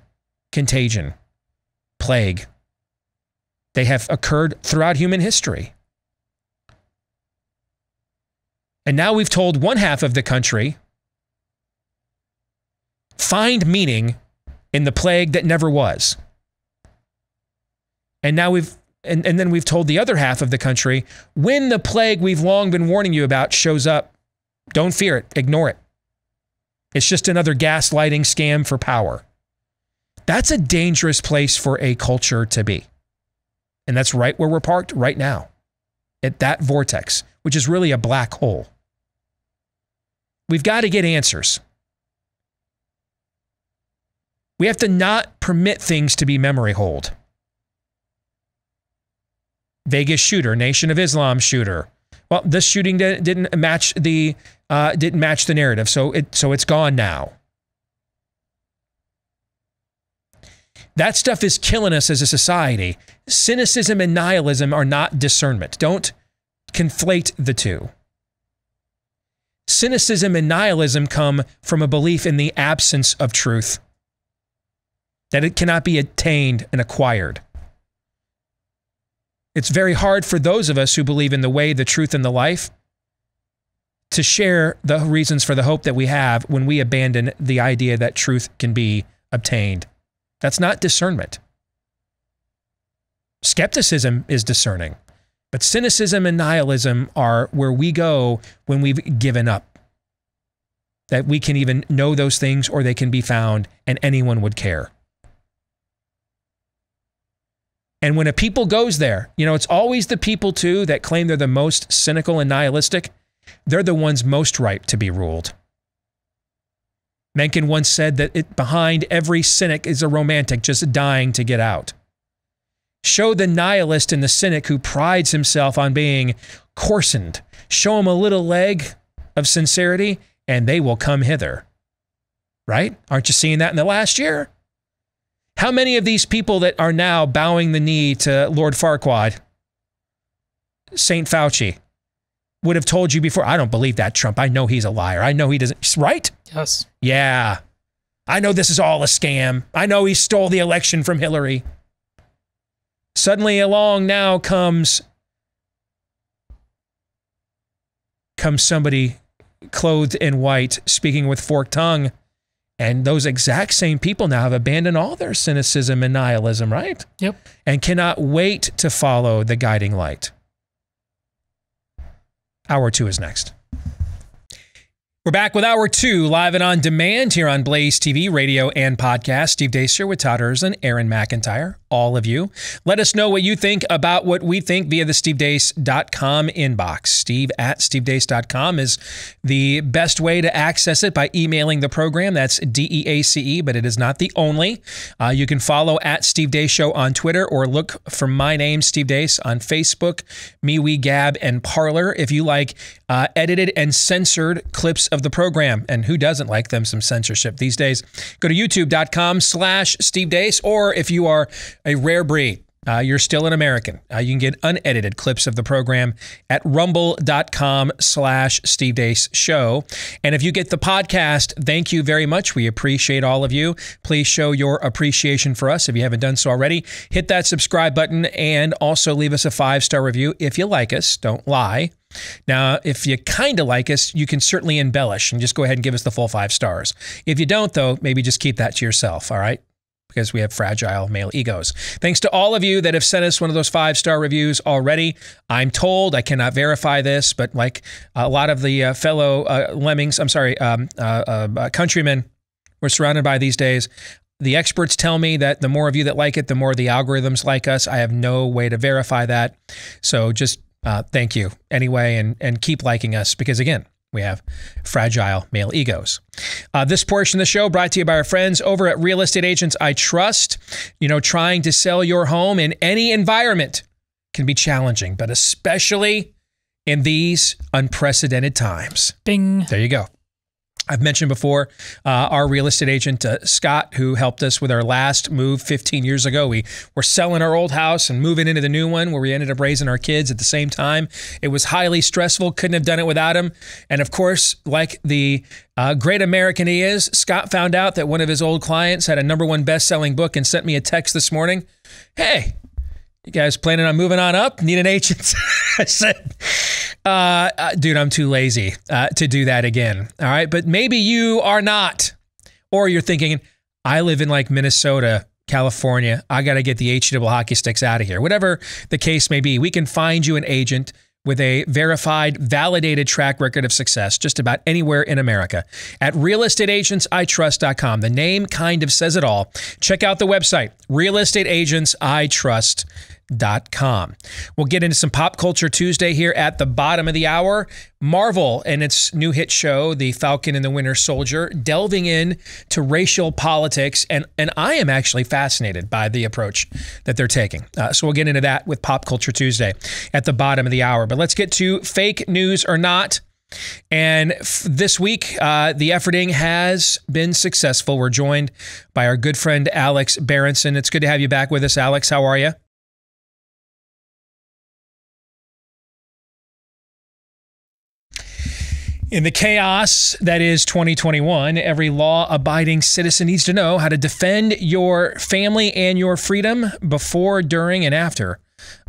contagion, plague. They have occurred throughout human history. And now we've told one half of the country, find meaning in the plague that never was. And now then we've told the other half of the country, when the plague we've long been warning you about shows up, don't fear it, ignore it. It's just another gaslighting scam for power. That's a dangerous place for a culture to be. And that's right where we're parked right now, at that vortex, which is really a black hole. We've got to get answers. We have to not permit things to be memory hold. Vegas shooter, Nation of Islam shooter. Well, this shooting didn't match the narrative, so it's gone now. That stuff is killing us as a society. Cynicism and nihilism are not discernment. Don't conflate the two. Cynicism and nihilism come from a belief in the absence of truth, that it cannot be attained and acquired. It's very hard for those of us who believe in the way, the truth, and the life to share the reasons for the hope that we have when we abandon the idea that truth can be obtained. That's not discernment. Skepticism is discerning, but cynicism and nihilism are where we go when we've given up. That we can even know those things or they can be found and anyone would care. And when a people goes there, you know, it's always the people too that claim they're the most cynical and nihilistic. They're the ones most ripe to be ruled. Mencken once said that behind every cynic is a romantic just dying to get out. Show the nihilist and the cynic who prides himself on being coarsened. Show him a little leg of sincerity and they will come hither. Right? Aren't you seeing that in the last year? How many of these people that are now bowing the knee to Lord Farquaad, St. Fauci, would have told you before, I don't believe that Trump. I know he's a liar. I know he doesn't. Right? Yes. Yeah. I know this is all a scam. I know he stole the election from Hillary. Suddenly along now comes somebody clothed in white, speaking with forked tongue. And those exact same people now have abandoned all their cynicism and nihilism, right? Yep. And cannot wait to follow the guiding light. Hour 2 is next. We're back with Hour 2, live and on demand here on Blaze TV, radio, and podcast. Steve Deace Show with Todd Erzin, Aaron McIntyre, all of you. Let us know what you think about what we think via the stevedeace.com inbox. Steve@stevedeace.com is the best way to access it by emailing the program. That's DEACE, but it is not the only. You can follow @Steve Deace Show on Twitter or look for my name, Steve Deace, on Facebook, MeWe, Gab, and Parler. If you like edited and censored clips of the program, and who doesn't like them some censorship these days, go to youtube.com/Steve Deace, or if you are a rare breed, you're still an American, you can get unedited clips of the program at rumble.com/Steve Deace Show. And if you get the podcast, thank you very much. We appreciate all of you. Please show your appreciation for us if you haven't done so already. Hit that subscribe button and also leave us a 5-star review if you like us. Don't lie. Now, if you kind of like us, you can certainly embellish and just go ahead and give us the full 5 stars. If you don't, though, maybe just keep that to yourself, all right? Because we have fragile male egos. Thanks to all of you that have sent us one of those 5-star reviews already. I'm told, I cannot verify this, but like a lot of the fellow countrymen we're surrounded by these days, the experts tell me that the more of you that like it, the more the algorithms like us. I have no way to verify that. So just thank you anyway, and keep liking us because, again, we have fragile male egos. This portion of the show brought to you by our friends over at Real Estate Agents I Trust. You know, trying to sell your home in any environment can be challenging, but especially in these unprecedented times. Bing. There you go. I've mentioned before our real estate agent, Scott, who helped us with our last move 15 years ago. We were selling our old house and moving into the new one where we ended up raising our kids at the same time. It was highly stressful. Couldn't have done it without him. And of course, like the great American he is, Scott found out that one of his old clients had a #1 best-selling book and sent me a text this morning. Hey, you guys planning on moving on up? Need an agent? I said, dude, I'm too lazy to do that again. All right. But maybe you are not. Or you're thinking, I live in like Minnesota, California. I got to get the H-double hockey sticks out of here. Whatever the case may be, we can find you an agent with a verified, validated track record of success just about anywhere in America at realestateagentsitrust.com. The name kind of says it all. Check out the website, realestateagentsitrust.com. We'll get into some Pop Culture Tuesday here at the bottom of the hour. Marvel and its new hit show, The Falcon and the Winter Soldier, delving in to racial politics. And I am actually fascinated by the approach that they're taking. So we'll get into that with Pop Culture Tuesday at the bottom of the hour. But let's get to fake news or not. And this week, the efforting has been successful. We're joined by our good friend, Alex Berenson. It's good to have you back with us, Alex. How are you? In the chaos that is 2021, every law-abiding citizen needs to know how to defend your family and your freedom before, during, and after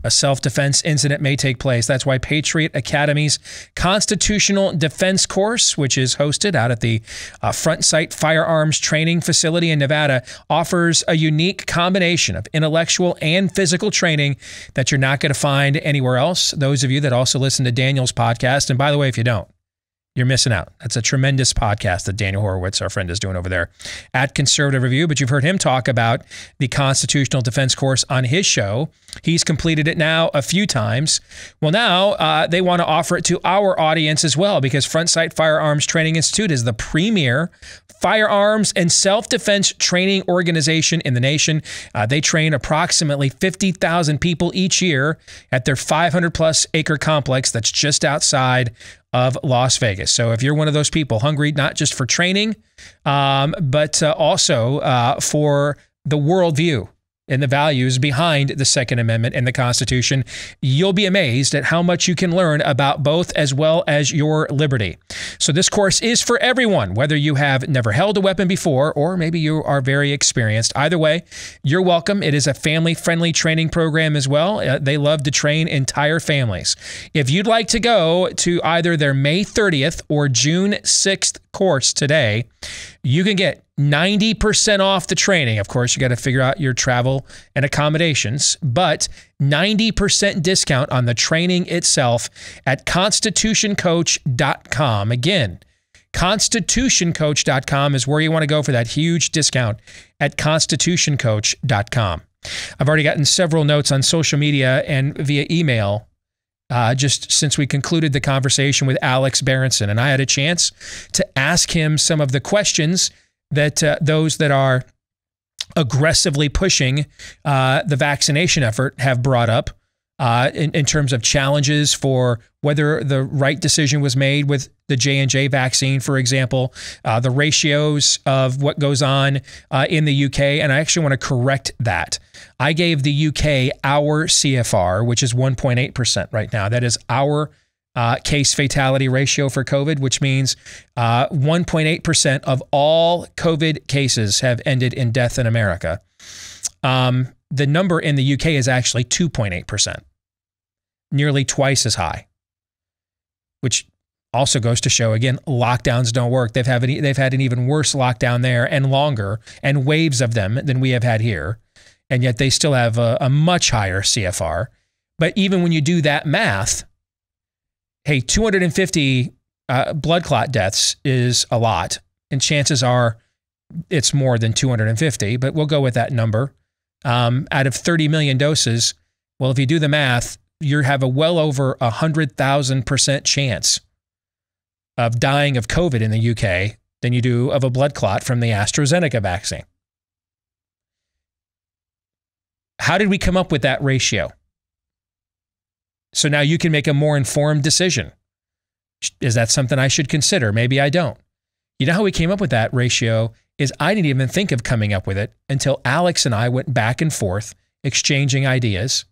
a self-defense incident may take place. That's why Patriot Academy's Constitutional Defense Course, which is hosted out at the Front Sight Firearms Training Facility in Nevada, offers a unique combination of intellectual and physical training that you're not going to find anywhere else. Those of you that also listen to Daniel's podcast, and by the way, if you don't, you're missing out. That's a tremendous podcast that Daniel Horowitz, our friend, is doing over there at Conservative Review. But you've heard him talk about the Constitutional Defense Course on his show. He's completed it now a few times. Well, now they want to offer it to our audience as well, because Front Sight Firearms Training Institute is the premier firearms and self-defense training organization in the nation. They train approximately 50,000 people each year at their 500-plus acre complex that's just outside of Las Vegas. So if you're one of those people hungry, not just for training, but also for the worldview and the values behind the Second Amendment and the Constitution, you'll be amazed at how much you can learn about both as well as your liberty. So this course is for everyone, whether you have never held a weapon before or maybe you are very experienced. Either way, you're welcome. It is a family-friendly training program as well. They love to train entire families. If you'd like to go to either their May 30th or June 6th course today, you can get 90% off the training. Of course, you got to figure out your travel and accommodations, but 90% discount on the training itself at constitutioncoach.com. Again, constitutioncoach.com is where you want to go for that huge discount at constitutioncoach.com. I've already gotten several notes on social media and via email just since we concluded the conversation with Alex Berenson, and I had a chance to ask him some of the questions that those that are aggressively pushing the vaccination effort have brought up in terms of challenges for whether the right decision was made with the J&J vaccine, for example, the ratios of what goes on in the UK. And I actually want to correct that. I gave the UK our CFR, which is 1.8% right now. That is our case fatality ratio for COVID, which means 1.8% of all COVID cases have ended in death in America. The number in the UK is actually 2.8%, nearly twice as high, which also goes to show, again, lockdowns don't work. They've had an even worse lockdown there and longer and waves of them than we have had here. And yet they still have a much higher CFR. But even when you do that math, hey, 250 blood clot deaths is a lot. And chances are it's more than 250, but we'll go with that number. Out of 30 million doses, well, if you do the math, you have a well over 100,000% chance of dying of COVID in the UK than you do of a blood clot from the AstraZeneca vaccine. How did we come up with that ratio? So now you can make a more informed decision. Is that something I should consider? Maybe I don't. You know how we came up with that ratio is I didn't even think of coming up with it until Alex and I went back and forth exchanging ideas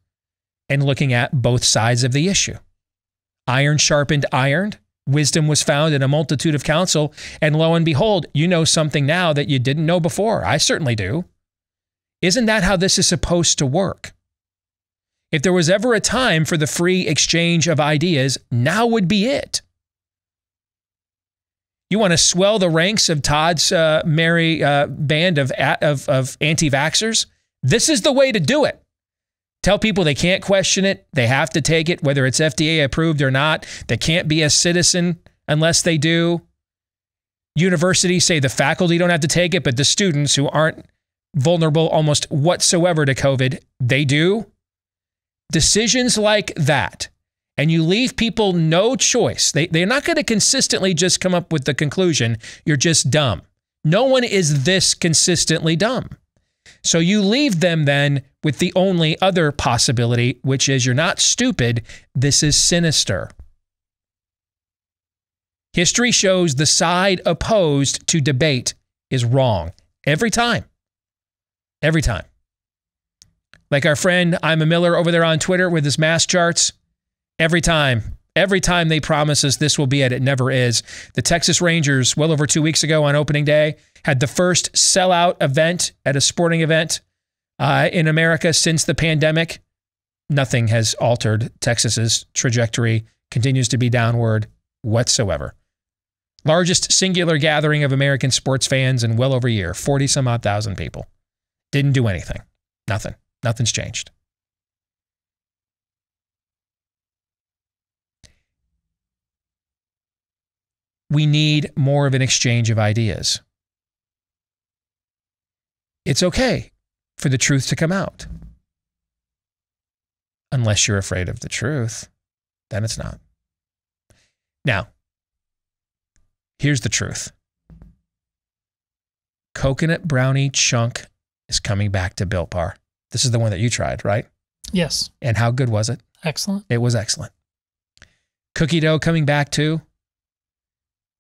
and looking at both sides of the issue. Iron sharpened iron. Wisdom was found in a multitude of counsel. And lo and behold, you know something now that you didn't know before. I certainly do. Isn't that how this is supposed to work? If there was ever a time for the free exchange of ideas, now would be it. You want to swell the ranks of Todd's merry band of anti-vaxxers? This is the way to do it. Tell people they can't question it. They have to take it, whether it's FDA approved or not. They can't be a citizen unless they do. Universities say the faculty don't have to take it, but the students who aren't vulnerable almost whatsoever to COVID, they do. Decisions like that, and you leave people no choice. They're not going to consistently just come up with the conclusion, you're just dumb. No one is this consistently dumb. So you leave them then with the only other possibility, which is you're not stupid, this is sinister. History shows the side opposed to debate is wrong every time. Every time. Like our friend I'm a Miller over there on Twitter with his mass charts. Every time they promise us this will be it, it never is. The Texas Rangers, well over 2 weeks ago on opening day, had the first sellout event at a sporting event in America since the pandemic. Nothing has altered Texas's trajectory, continues to be downward whatsoever. Largest singular gathering of American sports fans in well over a year, 40 some odd thousand people. Didn't do anything. Nothing. Nothing's changed. We need more of an exchange of ideas. It's okay for the truth to come out. Unless you're afraid of the truth, then it's not. Now, here's the truth. Coconut brownie chunk is coming back to Built Bar. This is the one that you tried, right? Yes. And how good was it? Excellent. It was excellent. Cookie dough coming back too.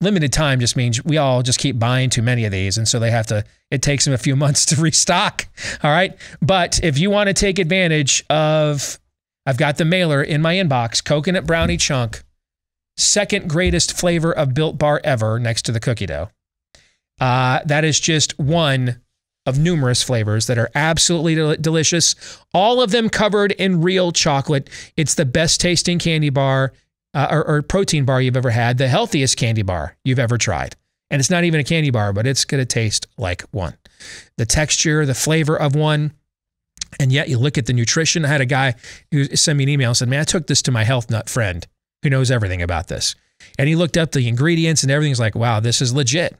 Limited time just means we all just keep buying too many of these. And so it takes them a few months to restock. All right. But if you want to take advantage of, I've got the mailer in my inbox, coconut brownie chunk, second greatest flavor of Built Bar ever next to the cookie dough. That is just one of numerous flavors that are absolutely delicious. All of them covered in real chocolate. It's the best tasting candy bar or protein bar you've ever had, the healthiest candy bar you've ever tried. And it's not even a candy bar, but it's going to taste like one. The texture, the flavor of one, and yet you look at the nutrition. I had a guy who sent me an email and said, man, I took this to my health nut friend who knows everything about this. And he looked up the ingredients and everything's like, wow, this is legit.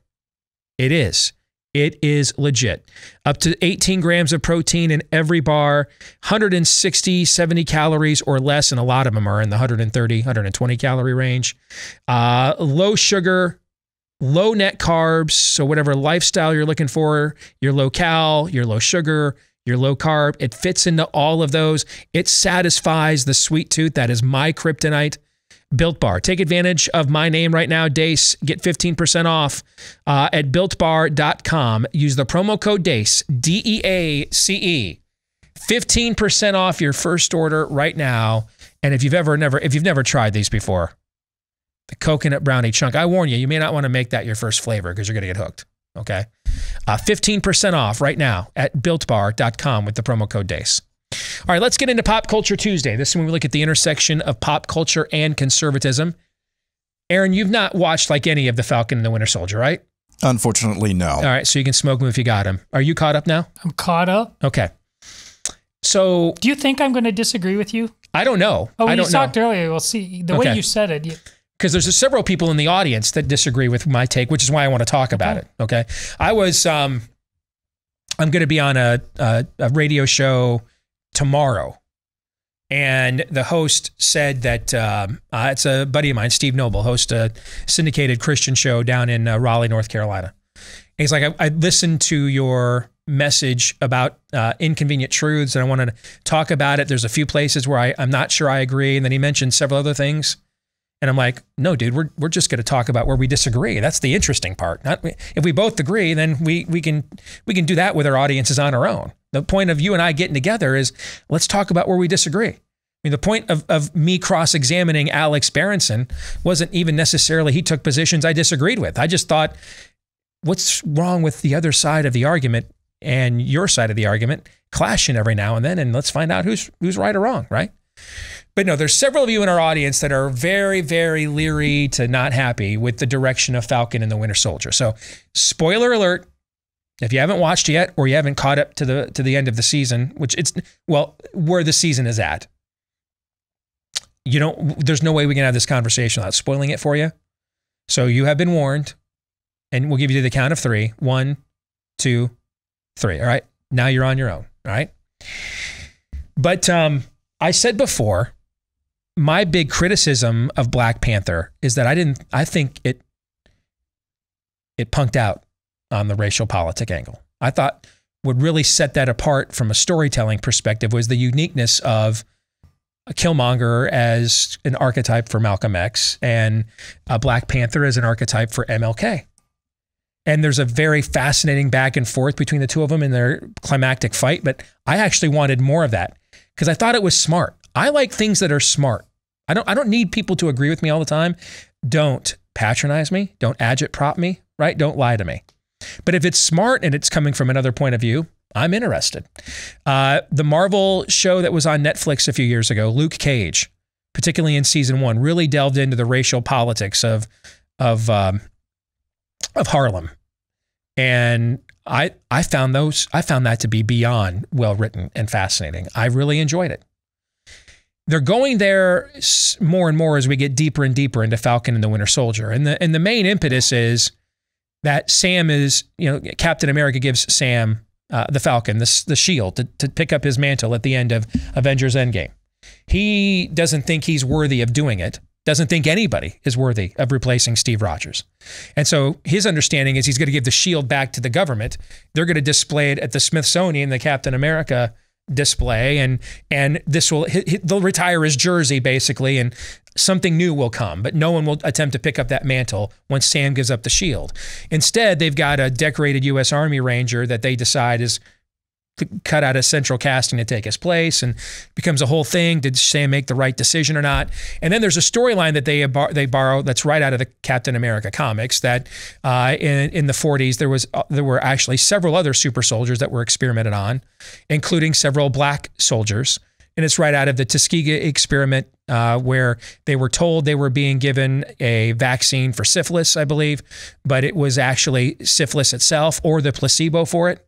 It is. It is legit. Up to 18 grams of protein in every bar, 160, 70 calories or less, and a lot of them are in the 130, 120 calorie range. Low sugar, low net carbs, so whatever lifestyle you're looking for, you're low cal, you're low sugar, you're low carb, it fits into all of those. It satisfies the sweet tooth. That is my kryptonite. Built Bar. Take advantage of my name right now, Deace. Get 15% off at BuiltBar.com. Use the promo code Deace, D-E-A-C-E. 15% off your first order right now. And if you've never tried these before, the coconut brownie chunk, I warn you, you may not want to make that your first flavor because you're going to get hooked. Okay? 15% off right now at BuiltBar.com with the promo code Deace. All right, let's get into Pop Culture Tuesday. This is when we look at the intersection of pop culture and conservatism. Aaron, you've not watched like any of the Falcon and the Winter Soldier, right? Unfortunately, no. All right, so you can smoke them if you got them. Are you caught up now? I'm caught up. Okay. So, do you think I'm going to disagree with you? I don't know. Oh, when you talked earlier, we'll see. The way you said it. Because there's several people in the audience that disagree with my take, which is why I want to talk about it. Okay. I'm going to be on a radio show tomorrow. And the host said that it's a buddy of mine, Steve Noble, hosts a syndicated Christian show down in Raleigh, North Carolina. And he's like, I listened to your message about inconvenient truths and I wanted to talk about it. There's a few places where I'm not sure I agree. And then he mentioned several other things. And I'm like, no, dude, we're just going to talk about where we disagree. That's the interesting part. If we both agree, then we can do that with our audiences on our own. The point of you and I getting together is let's talk about where we disagree. I mean, the point of me cross-examining Alex Berenson wasn't even necessarily he took positions I disagreed with. I just thought, what's wrong with the other side of the argument and your side of the argument clashing every now and then, and let's find out who's right or wrong, right? But no, there's several of you in our audience that are very, very leery to not happy with the direction of Falcon and the Winter Soldier. So, spoiler alert, if you haven't watched yet or you haven't caught up to the end of the season, which where the season is at, there's no way we can have this conversation without spoiling it for you. So you have been warned, and we'll give you the count of 3. 1, 2, 3. All right. Now you're on your own. All right. But I said before, my big criticism of Black Panther is that I think it punked out on the racial politic angle. I thought what really set that apart from a storytelling perspective was the uniqueness of Killmonger as an archetype for Malcolm X and Black Panther as an archetype for MLK. And there's a very fascinating back and forth between the two of them in their climactic fight. But I actually wanted more of that because I thought it was smart. I like things that are smart. I don't need people to agree with me all the time. Don't patronize me. Don't agitprop me, right? Don't lie to me. But if it's smart and it's coming from another point of view, I'm interested. The Marvel show that was on Netflix a few years ago, Luke Cage, particularly in season 1, really delved into the racial politics of Harlem. And I found that to be beyond well written and fascinating. I really enjoyed it. They're going there more and more as we get deeper and deeper into Falcon and the Winter Soldier. And the main impetus is that Sam is, Captain America gives Sam the Falcon, the shield, to pick up his mantle at the end of Avengers Endgame. He doesn't think he's worthy of doing it, doesn't think anybody is worthy of replacing Steve Rogers. And so his understanding is he's going to give the shield back to the government. They're going to display it at the Smithsonian, the Captain America display, and this will they'll retire his jersey basically, and something new will come, but no one will attempt to pick up that mantle once Sam gives up the shield. Instead, they've got a decorated U.S. Army Ranger that they decide is cut out of central casting to take his place, and becomes a whole thing. Did Sam make the right decision or not? And then there's a storyline that they borrow that's right out of the Captain America comics, that in the 40s there were actually several other super soldiers that were experimented on, including several black soldiers. And it's right out of the Tuskegee experiment, where they were told they were being given a vaccine for syphilis, I believe, but it was actually syphilis itself or the placebo for it.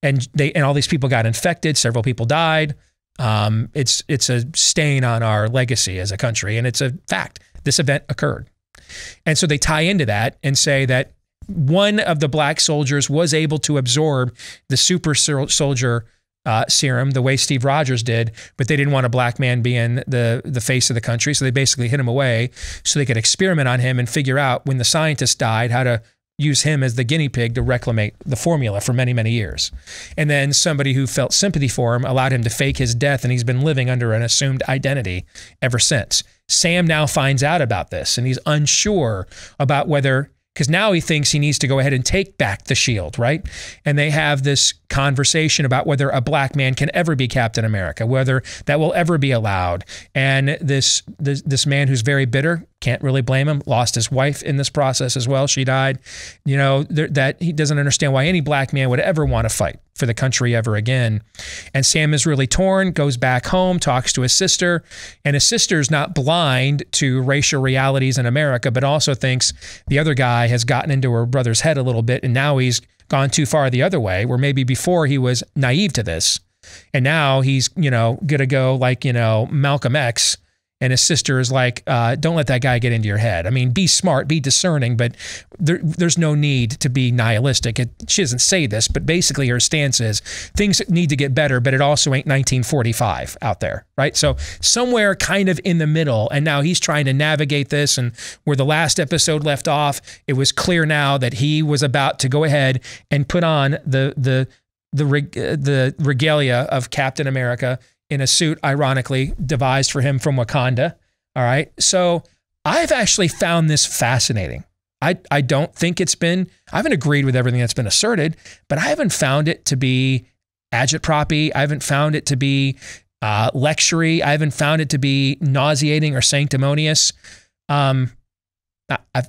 And all these people got infected. Several people died. It's a stain on our legacy as a country, and it's a fact. This event occurred. And so they tie into that and say that one of the black soldiers was able to absorb the super soldier serum the way Steve Rogers did, but they didn't want a black man being the face of the country, so they basically hid him away so they could experiment on him and figure out, when the scientist died, how to use him as the guinea pig to reclimate the formula for many, many years. And then somebody who felt sympathy for him allowed him to fake his death, and he's been living under an assumed identity ever since. Sam now finds out about this, and he's unsure about whether, because now he thinks he needs to go ahead and take back the shield, right? And they have this conversation about whether a black man can ever be Captain America, whether that will ever be allowed. And this man who's very bitter, can't really blame him, lost his wife in this process as well. She died. That he doesn't understand why any black man would ever want to fight for the country ever again. And Sam is really torn, goes back home, talks to his sister, and his sister's not blind to racial realities in America, but also thinks the other guy has gotten into her brother's head a little bit, and now he's gone too far the other way, where maybe before he was naive to this, and now he's, gonna go like, Malcolm X. And his sister is like, don't let that guy get into your head. I mean, be smart, be discerning, but there's no need to be nihilistic. She doesn't say this, but basically her stance is things need to get better, but it also ain't 1945 out there, right? So somewhere kind of in the middle, and now he's trying to navigate this, and where the last episode left off, it was clear now that he was about to go ahead and put on the regalia of Captain America in a suit, ironically, devised for him from Wakanda. All right. So I've actually found this fascinating. I don't think I haven't agreed with everything that's been asserted, but I haven't found it to be agitprop-y. I haven't found it to be lectury. I haven't found it to be nauseating or sanctimonious. I've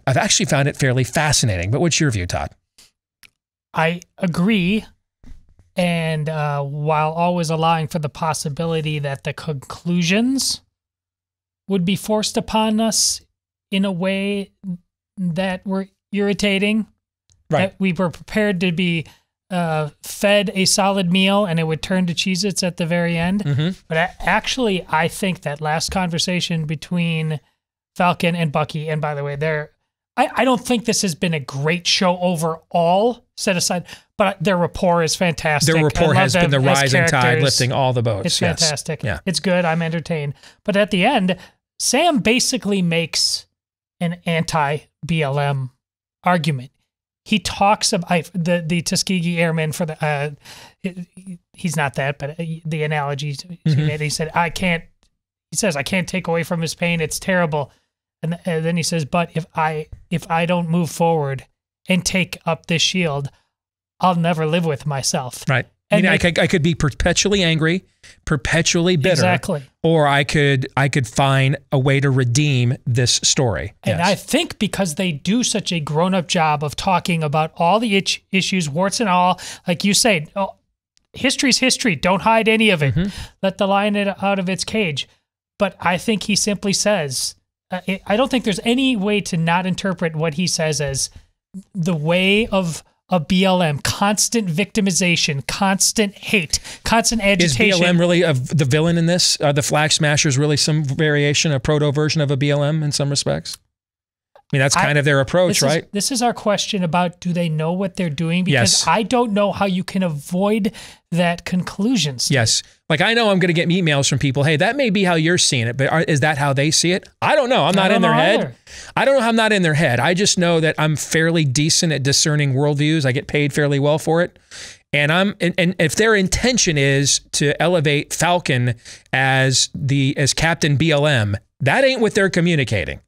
actually found it fairly fascinating. But what's your view, Todd? I agree. And while always allowing for the possibility that the conclusions would be forced upon us in a way that were irritating, right? That we were prepared to be fed a solid meal and it would turn to Cheez-Its at the very end. Mm-hmm. But actually, I think that last conversation between Falcon and Bucky, and by the way, I don't think this has been a great show overall, set aside, but their rapport is fantastic. Their rapport has been the rising tide lifting all the boats. It's fantastic. Yeah. It's good. I'm entertained. But at the end, Sam basically makes an anti-BLM argument. He talks about the Tuskegee Airmen for he's not that, but the analogy he made, he said, I can't he says, I can't take away from his pain. It's terrible. And then he says, but if I don't move forward and take up this shield, I'll never live with myself. Right. And I could be perpetually angry, perpetually bitter. Exactly. Or I could find a way to redeem this story. And yes. I think because they do such a grown-up job of talking about all the issues, warts and all, like you say, oh, history's history. Don't hide any of it. Let the lion out of its cage. But I think he simply says, I don't think there's any way to not interpret what he says as the way of a BLM, constant victimization, constant hate, constant agitation. Is BLM really the villain in this? Are the Flag Smashers really some variation, a proto version of a BLM in some respects? I mean, that's kind of their approach, right? This is our question about, do they know what they're doing? Because yes. I don't know how you can avoid that conclusion, Steve. Yes. Like, I know I'm going to get emails from people, hey, that may be how you're seeing it, but is that how they see it? I don't know. I'm not in their head. I don't know how I'm not in their head. I just know that I'm fairly decent at discerning worldviews. I get paid fairly well for it. And if their intention is to elevate Falcon as Captain BLM, that ain't what they're communicating.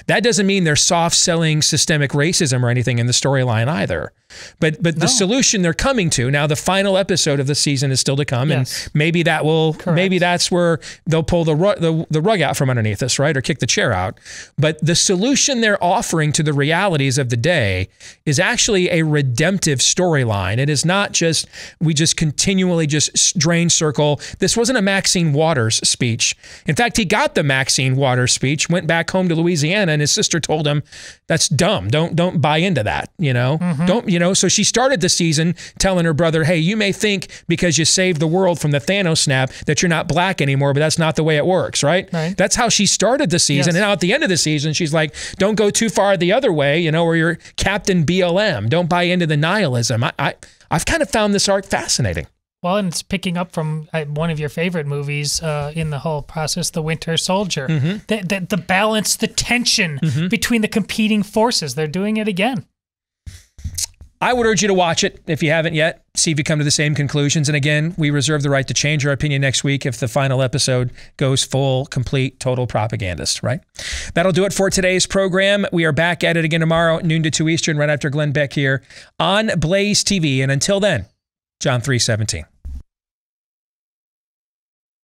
That doesn't mean they're soft-selling systemic racism or anything in the storyline either. But the solution they're coming to, now the final episode of the season is still to come, yes. and maybe that will, maybe that's where they'll pull the rug out from underneath us, right, or kick the chair out. But the solution they're offering to the realities of the day is actually a redemptive storyline. It is not just, we just continually just drain circle. This wasn't a Maxine Waters speech. In fact, he got the Maxine Waters speech, went back home to Louisiana, and his sister told him, that's dumb. Don't buy into that, you know? So she started the season telling her brother, hey, you may think because you saved the world from the Thanos snap that you're not black anymore, but that's not the way it works, right? That's how she started the season. Yes. And now at the end of the season, she's like, don't go too far the other way, or you're Captain BLM. Don't buy into the nihilism. I've kind of found this arc fascinating. Well, and it's picking up from one of your favorite movies in the whole process, The Winter Soldier. The balance, the tension between the competing forces. They're doing it again. I would urge you to watch it if you haven't yet. See if you come to the same conclusions. And again, we reserve the right to change our opinion next week if the final episode goes full, complete, total propagandist, right? That'll do it for today's program. We are back at it again tomorrow, noon to 2 Eastern, right after Glenn Beck here on Blaze TV. And until then, John 3:17.